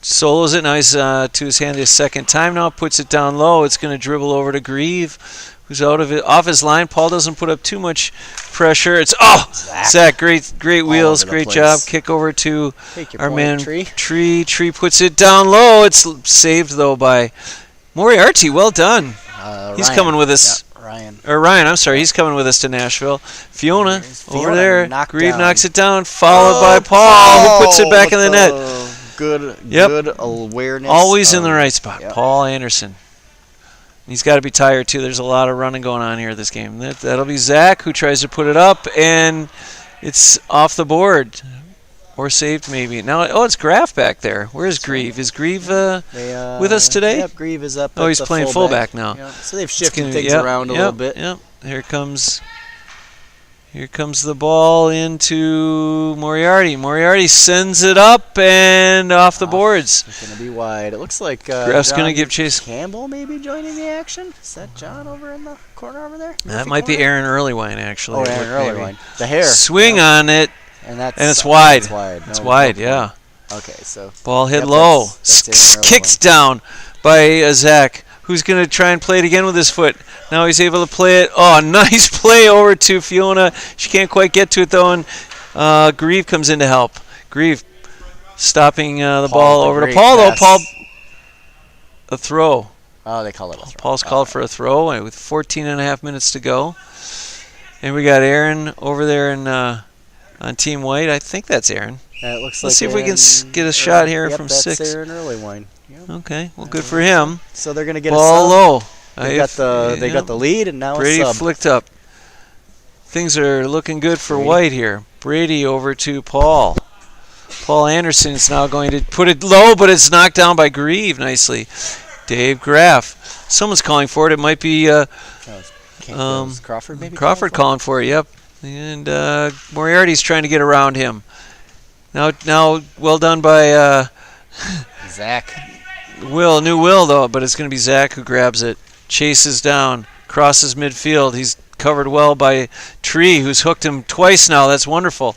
Solos it. Now he's to his hand his second time now. Puts it down low. It's going to dribble over to Grieve, who's out of it, off his line. Paul doesn't put up too much pressure. It's Zach, great wheels, great job. Kick over to our man Tree. Tree puts it down low. It's saved though by Moriarty. Well done. He's coming with us. Yeah, Ryan. I'm sorry. He's coming with us to Nashville. Fiona over there. Grieve knocks it down, followed by Paul, who puts it back in the net. Good awareness. Always in the right spot. Yep. Paul Anderson. He's got to be tired, too. There's a lot of running going on here this game. That'll be Zach, who tries to put it up, and it's off the board. Or saved, maybe. Now, it's Graff back there. Where's Grieve? Is Grieve with us today? Yep, Grieve is up. Oh, he's playing fullback now. Yep. So they've shifted things around a little bit. Yep. Here comes the ball into Moriarty. Moriarty sends it up and off the boards. It's going to be wide. It looks like Graff's going to give chase. Campbell maybe joining the action. Is that John over in the corner over there? That might be Aaron Earlywine, actually. Oh, Aaron Earlywine. The hair. Swing on it. And it's wide. It's wide. It's wide, yeah. Okay, so. Ball hit low. Kicked down by Zach, who's going to try and play it again with his foot. Now he's able to play it. Oh, nice play over to Fiona. She can't quite get to it, though, and Grieve comes in to help. Grieve stopping the ball over to Paul, though. Paul, a throw. Oh, they call it a throw. Paul's called for a throw with 14 and a half minutes to go. And we got Aaron over there on Team White. I think that's Aaron. It looks Let's see Aaron, if we can get a shot here from that's 6. Aaron Earlywine. Yep. Okay, well, good for him. So they're going to get ball a low. They got the lead, and now Brady a sub. flicked up. Things are looking good for White here. Brady over to Paul. Paul Anderson is now going to put it low, but it's knocked down by Grieve nicely. Dave Graff. Someone's calling for it. It might be Crawford, maybe. Crawford calling for it. Yep. And Moriarty's trying to get around him. Now, well done by Zach. New Will though, but it's going to be Zach who grabs it, chases down, crosses midfield. He's covered well by Tree, who's hooked him twice now. That's wonderful.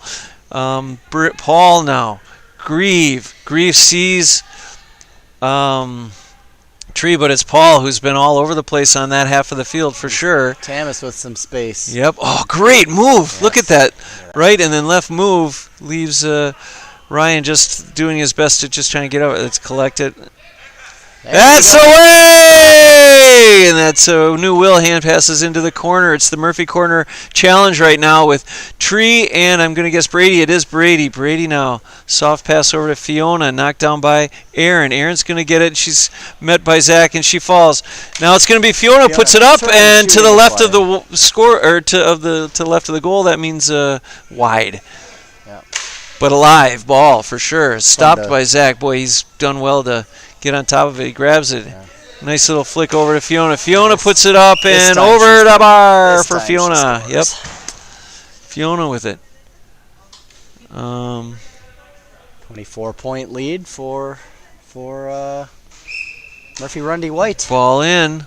Paul now, Grieve sees Tree, but it's Paul who's been all over the place on that half of the field for sure. Tamas with some space. Yep. Oh, great move! Yes. Look at that. Right and then left move leaves Ryan just doing his best to just trying to get over. Let's collect it. That's away! And that's New Will hand passes into the corner. It's the Murphy Corner challenge right now with Tree and I'm going to guess Brady. It is Brady. Brady now. Soft pass over to Fiona, knocked down by Aaron. Aaron's going to get it. She's met by Zach and she falls. Now it's going to be Fiona puts it up and to the left of the score or to the left of the goal. That means wide. Yeah. But a live ball for sure. Stopped by Zach. Boy, he's done well to get on top of it. He grabs it. Yeah. Nice little flick over to Fiona. Fiona puts it up and over the bar for Fiona. Yep. Fiona with it. 24-point lead for Murphy Runde White. Ball in.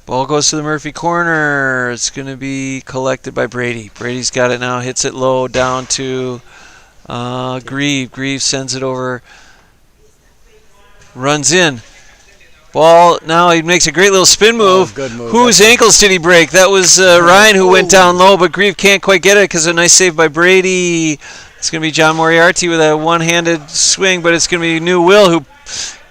Ball goes to the Murphy corner. It's going to be collected by Brady. Brady's got it now. Hits it low down to Grieve. Grieve sends it over. Runs in. Ball, now he makes a great little spin move. Good move. Whose ankles did he break? That was Ryan who went down low, but Grieve can't quite get it because of a nice save by Brady. It's going to be John Moriarty with a one-handed swing, but it's going to be New Will who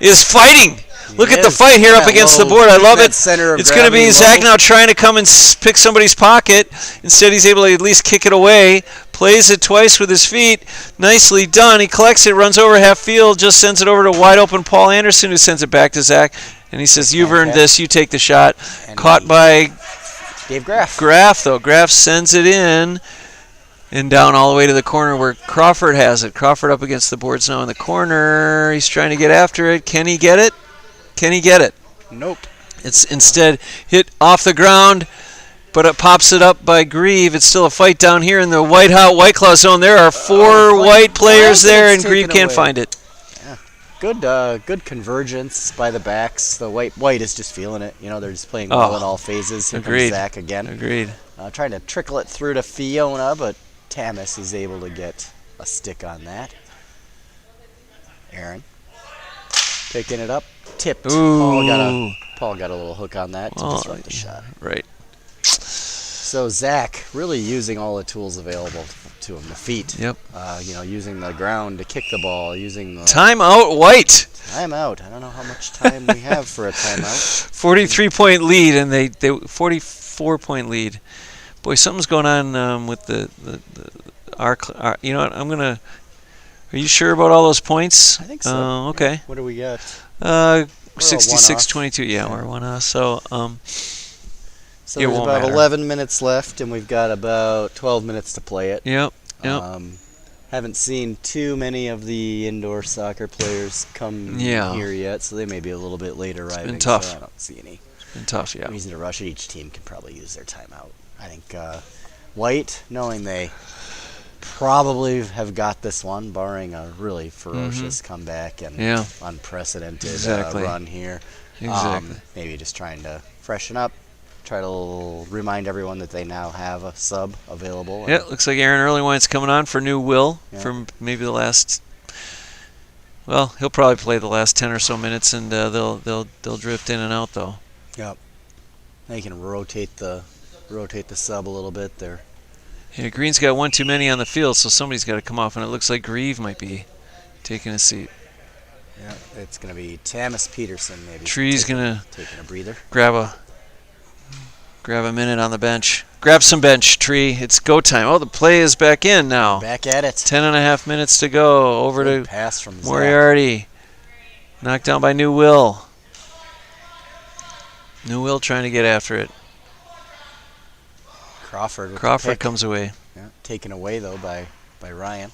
is fighting. Look at the fight here up against the board. I love it. It's going to be Zach now trying to come and pick somebody's pocket. Instead, he's able to at least kick it away. Plays it twice with his feet. Nicely done. He collects it, runs over half field, just sends it over to wide open Paul Anderson, who sends it back to Zach. And he says, "You've earned this. You take the shot." Caught by Dave Graff. Graff sends it in. And down all the way to the corner where Crawford has it. Crawford up against the boards now in the corner. He's trying to get after it. Can he get it? Can he get it? Nope. It's instead hit off the ground but it pops it up by Grieve. It's still a fight down here in the white-hot White Claw zone. There are 4 white players there, and Grieve can't find it. Yeah. Good convergence by the backs. The white is just feeling it. You know, they're just playing well in all phases. Here comes Zach again. Agreed. Trying to trickle it through to Fiona, but Tamis is able to get a stick on that. Aaron picking it up, tipped. Ooh. Paul got a little hook on that to disrupt the shot. Right. So Zach really using all the tools available to him. The feet. Yep. Using the ground to kick the ball. Using the timeout, White. Timeout. I don't know how much time we have for a timeout. 43-point lead, and they 44-point lead. Boy, something's going on with our. You know what? I'm gonna. Are you sure about all those points? I think so. Okay. What do we got? 66-22. Yeah, we're 1-off. So So there's about 11 minutes left, and we've got about 12 minutes to play it. Yep. Haven't seen too many of the indoor soccer players come here yet, so they may be a little bit late arriving. It's been tough. So I don't see any been tough, reason to rush it. Each team can probably use their timeout. I think White, knowing they probably have got this one, barring a really ferocious comeback and unprecedented run here. Exactly. Maybe just trying to freshen up. Try to remind everyone that they now have a sub available. Yeah, looks like Aaron Earlywine's coming on for new Will from maybe the last. Well, he'll probably play the last 10 or so minutes, and they'll drift in and out though. Yep. They can rotate the sub a little bit there. Yeah, Green's got one too many on the field, so somebody's got to come off, and it looks like Grieve might be taking a seat. Yeah, it's gonna be Tamis Peterson maybe. Tree's gonna taking a breather. Grab a minute on the bench. Grab some bench, Tree. It's go time. Oh, the play is back in now. Back at it. 10.5 minutes to go. Over Good to pass from Moriarty. Knocked down by New Will. New Will trying to get after it. Crawford comes away. Yeah, taken away though by Ryan.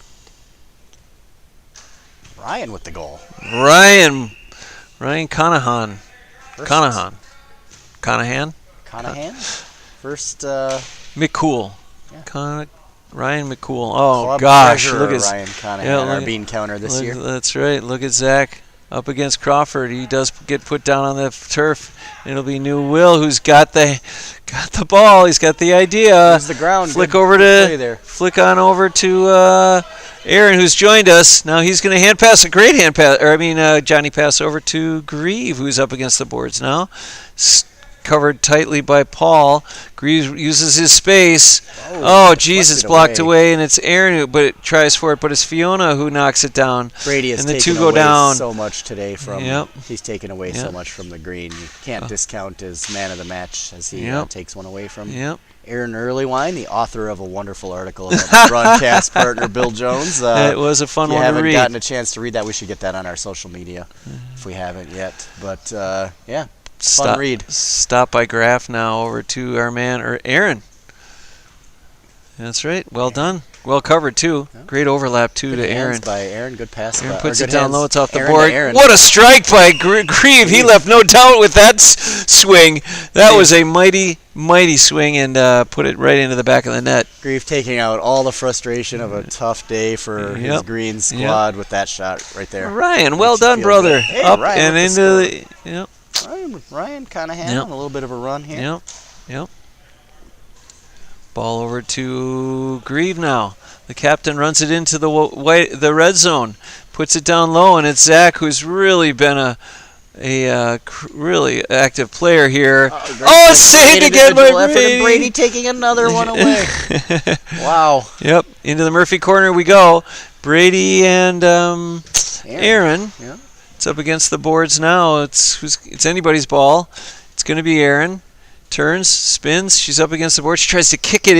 Ryan with the goal. Ryan Conahan. Conahan? First McCool. Yeah. Ryan McCool. Oh, Club gosh. Look at Ryan Conahan, our look bean counter this year. That's right. Look at Zach up against Crawford. He does get put down on the turf. It'll be New Will who's got the ball. He's got the idea. There's the ground. Flick on over to Aaron, who's joined us. Now he's going to hand pass Johnny pass over to Grieve, who's up against the boards now. Covered tightly by Paul. Grieve uses his space. Oh, Jesus, blocked away, and it's Aaron but it tries for it, but it's Fiona who knocks it down. Brady has and the taken two go away down. So much today from. He's taken away so much from the green. You can't discount his man of the match as he takes one away from. Aaron Earlywine, the author of a wonderful article about the broadcast partner Bill Jones. It was a fun one to read. If you haven't gotten a chance to read that, we should get that on our social media if we haven't yet. But fun read. Stop by Graf now over to our man Aaron. That's right. Well done. Well covered too. Great overlap too to Aaron. By Aaron. Good pass. Aaron puts it down low. It's off the board. What a strike by Grieve. He left no doubt with that swing. That was a mighty swing and put it right into the back of the net. Grieve taking out all the frustration of a tough day for his green squad with that shot right there. Ryan, well done, brother. Hey, up Ryan and into the. Ryan kind of had a little bit of a run here. Yep. Ball over to Grieve now. The captain runs it into the red zone, puts it down low, and it's Zach who's really been a really active player here. It's saved again by Brady. Brady taking another one away. Wow. Yep. Into the Murphy corner we go. Brady and Aaron. Yeah. It's up against the boards now. It's anybody's ball. It's going to be Aaron. Turns, spins. She's up against the board. She tries to kick it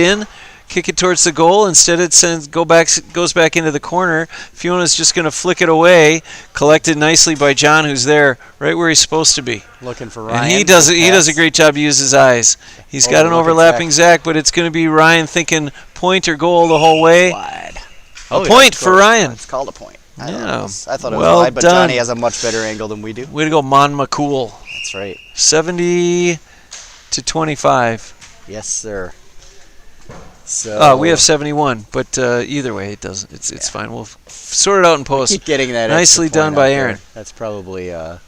towards the goal. Instead, it goes back into the corner. Fiona's just going to flick it away. Collected nicely by John, who's there right where he's supposed to be. Looking for Ryan. And he does a great job to use his eyes. He's got an overlapping Zach, but it's going to be Ryan thinking point or goal the whole way. Wide. A point for Ryan. It's called a point. I thought it was well wide, but done. Johnny has a much better angle than we do. Way to go, Mon McCool. That's right. 70-25. Yes, sir. So we have 71, but either way, it doesn't. It's fine. We'll sort it out in post. keep getting that. Nicely extra done point by out there. Aaron. That's probably the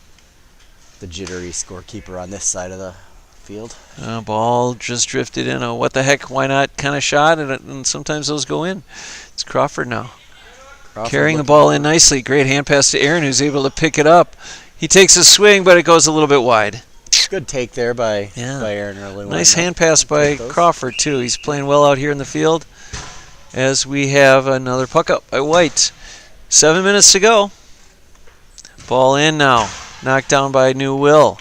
jittery scorekeeper on this side of the field. Ball just drifted in. A what the heck? Why not kind of shot, and sometimes those go in. It's Crawford now. Carrying the ball in nicely. Great hand pass to Aaron, who's able to pick it up. He takes a swing, but it goes a little bit wide. Good take there by Aaron early. Nice hand pass by Crawford, too. He's playing well out here in the field as we have another puck up by White. 7 minutes to go. Ball in now. Knocked down by New Will.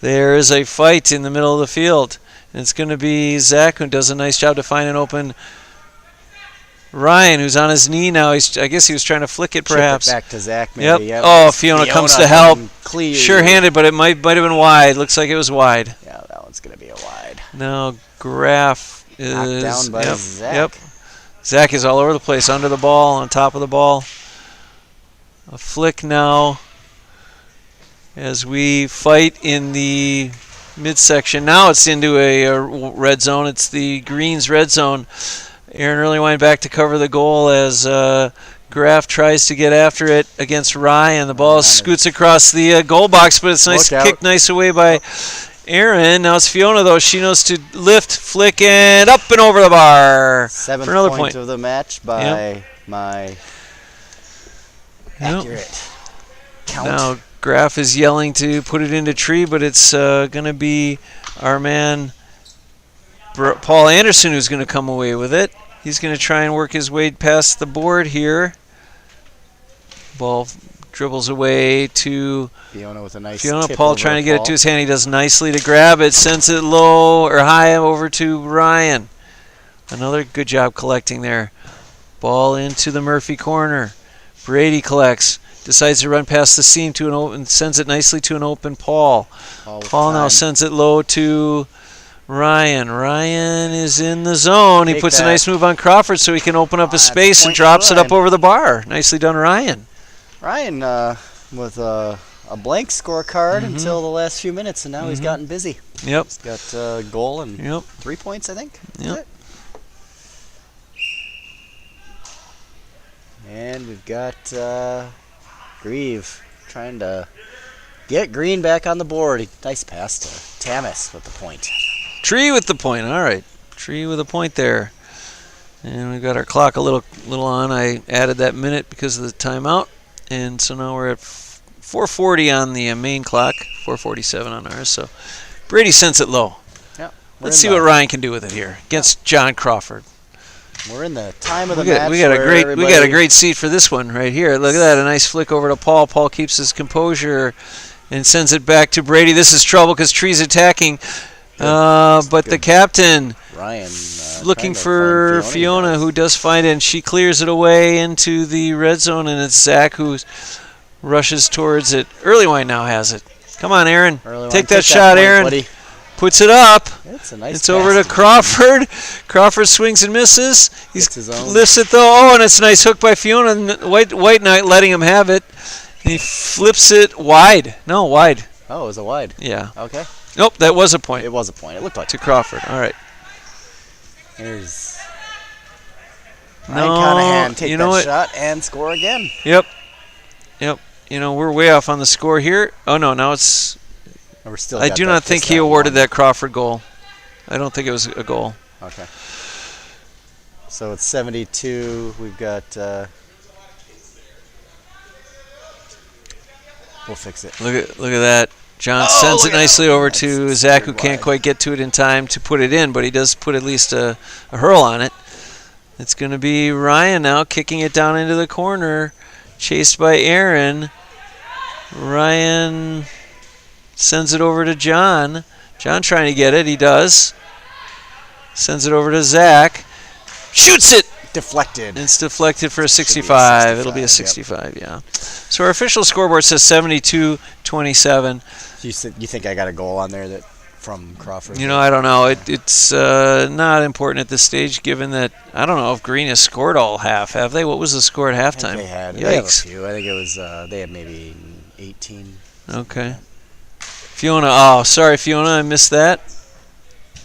There is a fight in the middle of the field. And it's going to be Zach, who does a nice job to find an open Ryan, who's on his knee now. I guess he was trying to flick it, perhaps. Chip it back to Zach, maybe. Yep. Oh, Fiona comes to help. Sure-handed, but it might have been wide. Looks like it was wide. Yeah, that one's going to be a wide. Now Graf is knocked down by Zach. Yep. Zach is all over the place, under the ball, on top of the ball. A flick now as we fight in the midsection. Now it's into a red zone. It's the Greens red zone. Aaron Earlywine back to cover the goal as Graf tries to get after it against Ryan. The ball scoots across the goal box, but it's nice kicked nice away by Aaron. Now it's Fiona, though. She knows to lift, flick, and up and over the bar. Seventh for another point of the match by my accurate count. Now Graf is yelling to put it into tree, but it's going to be our man Paul Anderson who's going to come away with it. He's going to try and work his way past the board here. Ball dribbles away to Fiona with a nice Fiona. tip Paul over trying to get Paul. it to his hand. He does nicely to grab it. Sends it low or high over to Ryan. Another good job collecting there. Ball into the Murphy corner. Brady collects. Decides to run past the seam to an open. Sends it nicely to an open Paul. Paul now sends it low to Ryan. Ryan is in the zone. He puts a nice move on Crawford so he can open up his space and drops it up over the bar. Nicely done, Ryan. Ryan with a blank scorecard until the last few minutes, and now he's gotten busy. Yep. He's got a goal and 3 points, I think. Yep. And we've got Grieve trying to get Green back on the board. Nice pass to Tamas with the point. Tree with the point. All right. Tree with a point there. And we've got our clock a little on. I added that minute because of the timeout. And so now we're at 4:40 on the main clock, 4:47 on ours. So Brady sends it low. Yeah. Let's see what Ryan can do with it here against John Crawford. We're in the time of the match. We got a great seat for this one right here. Look at that, a nice flick over to Paul. Paul keeps his composure and sends it back to Brady. This is trouble because Tree's attacking. But the captain, Ryan, looking for Fiona, who does find it, and she clears it away into the red zone, and it's Zach who rushes towards it. Earlywine now has it. Come on, Aaron. Take that shot, Aaron. Buddy. Puts it up. It's over to Crawford. Crawford swings and misses. He lifts it, though. Oh, and it's a nice hook by Fiona. White Knight letting him have it. And he flips it wide. No, wide. Oh, it was a wide. Yeah. Okay. Nope, that was a point. It was a point. It looked like to Crawford. All right. Here's Ryan Conahan take that shot and score again. Yep. We're way off on the score here. Oh no, now it's. I do not think he awarded that Crawford goal. I don't think it was a goal. Okay. So it's 72. We've got. We'll fix it. Look at that. John sends it nicely over to Zach, who can't quite get to it in time to put it in, but he does put at least a hurl on it. It's going to be Ryan now kicking it down into the corner, chased by Aaron. Ryan sends it over to John. John trying to get it. He does. Sends it over to Zach. Shoots it. Deflected. It's deflected for a 65. It'll be a 65, yeah. So our official scoreboard says 72-27. You think I got a goal on there from Crawford? I don't know. It's not important at this stage, given that I don't know if Green has scored all half. Have they? What was the score at halftime? They had. Yikes. They have a few. I think it was. They had maybe 18. Okay. Fiona. Oh, sorry, Fiona. I missed that.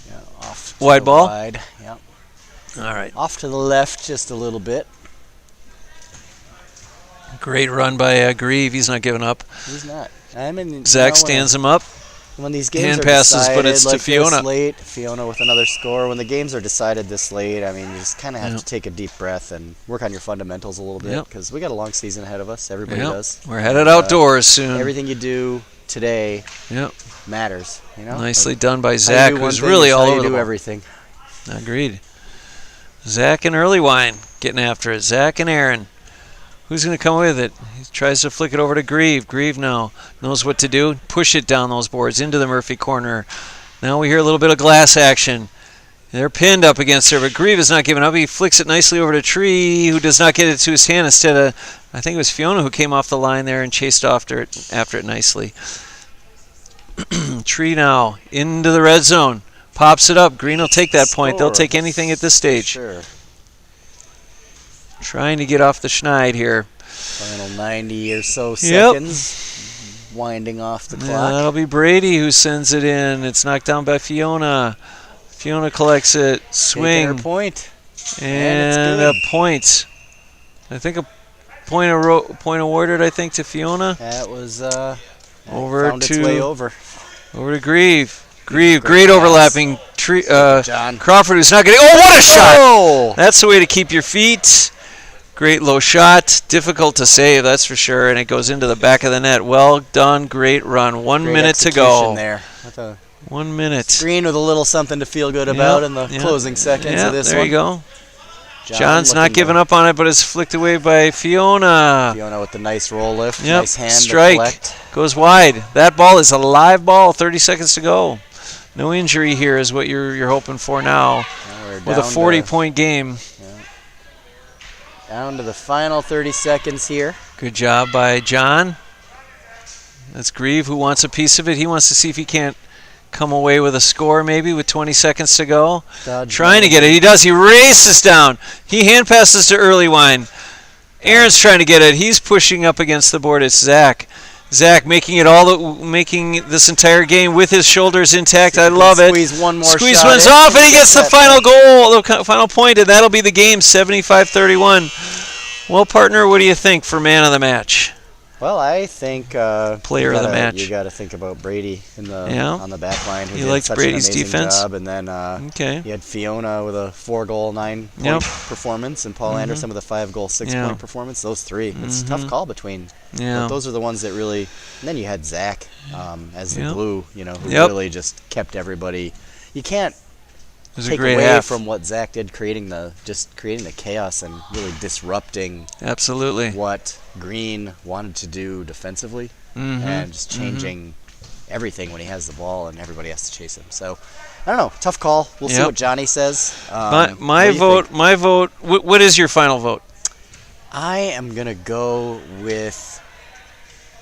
Yeah, off Wide ball? Wide, yep. All right. Off to the left just a little bit. Great run by Grieve. He's not giving up. He's not. I mean, Zach stands him up. When these games Hand are passes, decided, but it's like to Fiona. This late, Fiona with another score. When the games are decided this late, I mean, you just kind of have to take a deep breath and work on your fundamentals a little bit because we got a long season ahead of us. Everybody does. We're headed outdoors soon. Everything you do today matters. You know. Nicely done by Zach, who's really all over the ball. Everything. Agreed. Zach and Early Wine getting after it. Zach and Aaron. Who's going to come with it? He tries to flick it over to Grieve. Grieve now knows what to do. Push it down those boards into the Murphy corner. Now we hear a little bit of glass action. They're pinned up against her, but Grieve is not giving up. He flicks it nicely over to Tree, who does not get it to his hand. Instead of, I think it was Fiona who came off the line there and chased after it nicely. Tree now into the red zone. Pops it up. Green will take that point. They'll take anything at this stage. Sure. Trying to get off the schneid here. Final 90 or so seconds. Winding off the clock. That'll be Brady who sends it in. It's knocked down by Fiona. Fiona collects it. Swing. Taking her point. And a point. I think a point awarded, I think, to Fiona. That was found its way over. Over to Grieve. Grieve, great overlapping. John Crawford, who's not getting. Oh, what a shot! Oh! That's the way to keep your feet. Great low shot. Difficult to save, that's for sure. And it goes into the back of the net. Well done. Great run. 1 minute to go. There. 1 minute. Screen with a little something to feel good about in the closing seconds of this one. There you go. John's not giving up on it, but it's flicked away by Fiona. Fiona with the nice roll lift. Yep. Nice hand Strike. to collect. Goes wide. That ball is a live ball. 30 seconds to go. No injury here is what you're hoping for now with a 40-point game. Down to the final 30 seconds here. Good job by John. That's Grieve who wants a piece of it. He wants to see if he can't come away with a score maybe with 20 seconds to go. Trying to get it. He does. He races down. He hand passes to Early Wine. Aaron's trying to get it. He's pushing up against the board. It's Zach. Zach making this entire game with his shoulders intact. I love it. Squeeze one more Squeeze shot one's off, and he gets the final goal, the final point, and that'll be the game, 75-31. Well, partner, what do you think for man of the match? Well, I think player of the match. You got to think about Brady on the back line. Who you did liked such Brady's an amazing defense, job. And then you had Fiona with a 4-goal, 9-point performance, and Paul Anderson with a 5-goal, 6-point performance. Those three. It's a tough call between. But those are the ones that really. And then you had Zach as the glue. Who really just kept everybody. You can't take away from what Zach did, creating the chaos and really disrupting what Green wanted to do defensively and just changing everything when he has the ball and everybody has to chase him. So I don't know, tough call. We'll see what Johnny says. My vote. What is your final vote? I am gonna go with.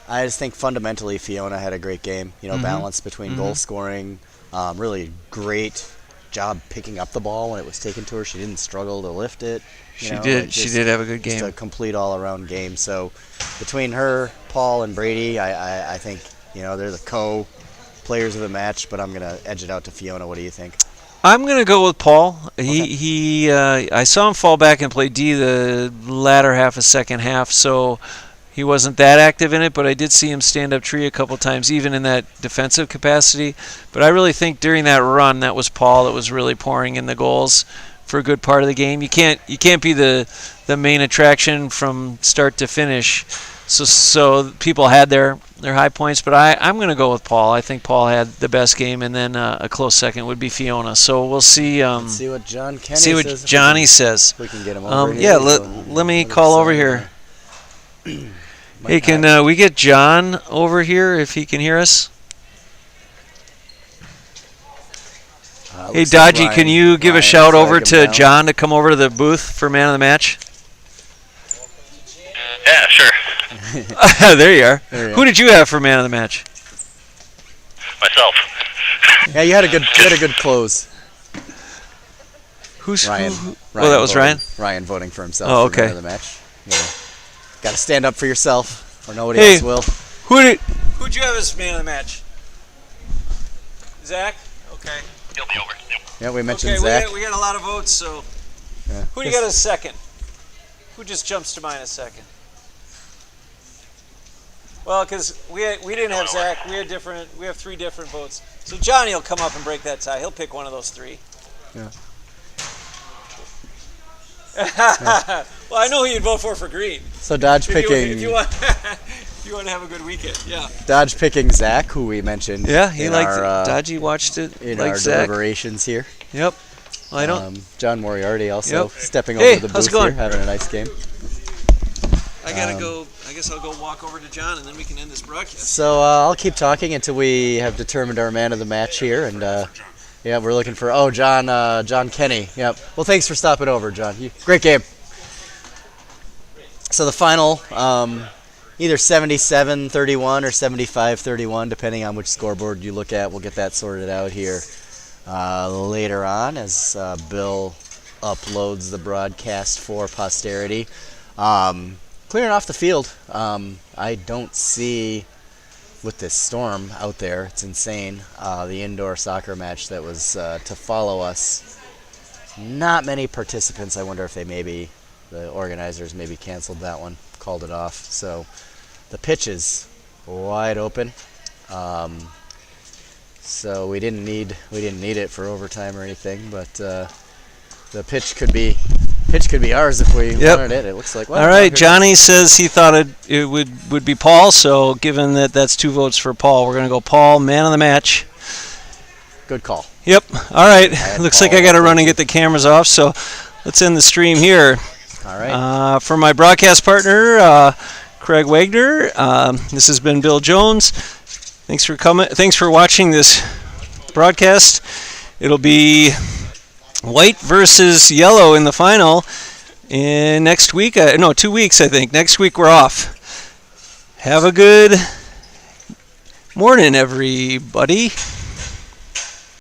I just think fundamentally Fiona had a great game. Balance between goal scoring, really great job picking up the ball when it was taken to her. She didn't struggle to lift it. She did have a good game. Just a complete all-around game. So between her, Paul, and Brady, I think they're the co-players of the match. But I'm gonna edge it out to Fiona. What do you think? I'm gonna go with Paul. I saw him fall back and play D the latter half of second half, so he wasn't that active in it, but I did see him stand up tree a couple times, even in that defensive capacity. But I really think during that run, that was Paul that was really pouring in the goals for a good part of the game. You can't be the main attraction from start to finish. So people had their high points, but I'm going to go with Paul. I think Paul had the best game, and then a close second would be Fiona. So we'll see. Let's see what John Kenny see what says. Johnny says. We can get him over here. Let me call over here. Hey, can we get John over here if he can hear us? Hey, Dodgy, can you give a shout over to John to come over to the booth for man of the match? Yeah, sure. There you are. Who did you have for man of the match? Myself. Yeah, you had a good close. Who's Ryan? Oh, that was Ryan. Ryan voting for himself. Oh, for okay. man of the match. Got to stand up for yourself, or nobody else will. Who'd you have as man of the match? Zach? Okay. He'll be over. Yep. Yeah, we mentioned Okay, Zach. we got a lot of votes, so Yeah. who do you got as second? Who just jumps to mind as second? Well, because we didn't have Zach, we have 3 different votes. So Johnny will come up and break that tie. He'll pick one of those 3. Yeah. Well, I know who you'd vote for green. So Dodge picking If you want to have a good weekend, yeah. Dodge picking Zach, who we mentioned. Yeah, he in liked our, Dodgy watched it. in liked our Zach. deliberations here. Yep. Well, I don't. John Moriarty also Yep. stepping Hey, over the how's booth it going? here, having a nice game. I gotta go. I guess I'll go walk over to John, and then we can end this broadcast. So I'll keep talking until we have determined our man of the match here, and yeah, we're looking for John Kenny. Yep. Well, thanks for stopping over, John. Great game. So the final, either 77-31 or 75-31, depending on which scoreboard you look at. We'll get that sorted out here later on as Bill uploads the broadcast for posterity. Clearing off the field. I don't see, with this storm out there, it's insane, the indoor soccer match that was to follow us. Not many participants. I wonder if the organizers maybe canceled that one, called it off. So the pitch is wide open. So we didn't need it for overtime or anything, but the pitch could be ours if we wanted it. It looks like. Well, all right, Johnny says he thought it would be Paul. So given that that's 2 votes for Paul, we're gonna go Paul, man of the match. Good call. Yep. All right. Looks like I got to run and get the cameras off. So let's end the stream here. All right. For my broadcast partner, Craig Wagner, this has been Bill Jones. Thanks for coming. Thanks for watching this broadcast. It'll be white versus yellow in the final in next week. 2 weeks, I think. Next week we're off. Have a good morning, everybody.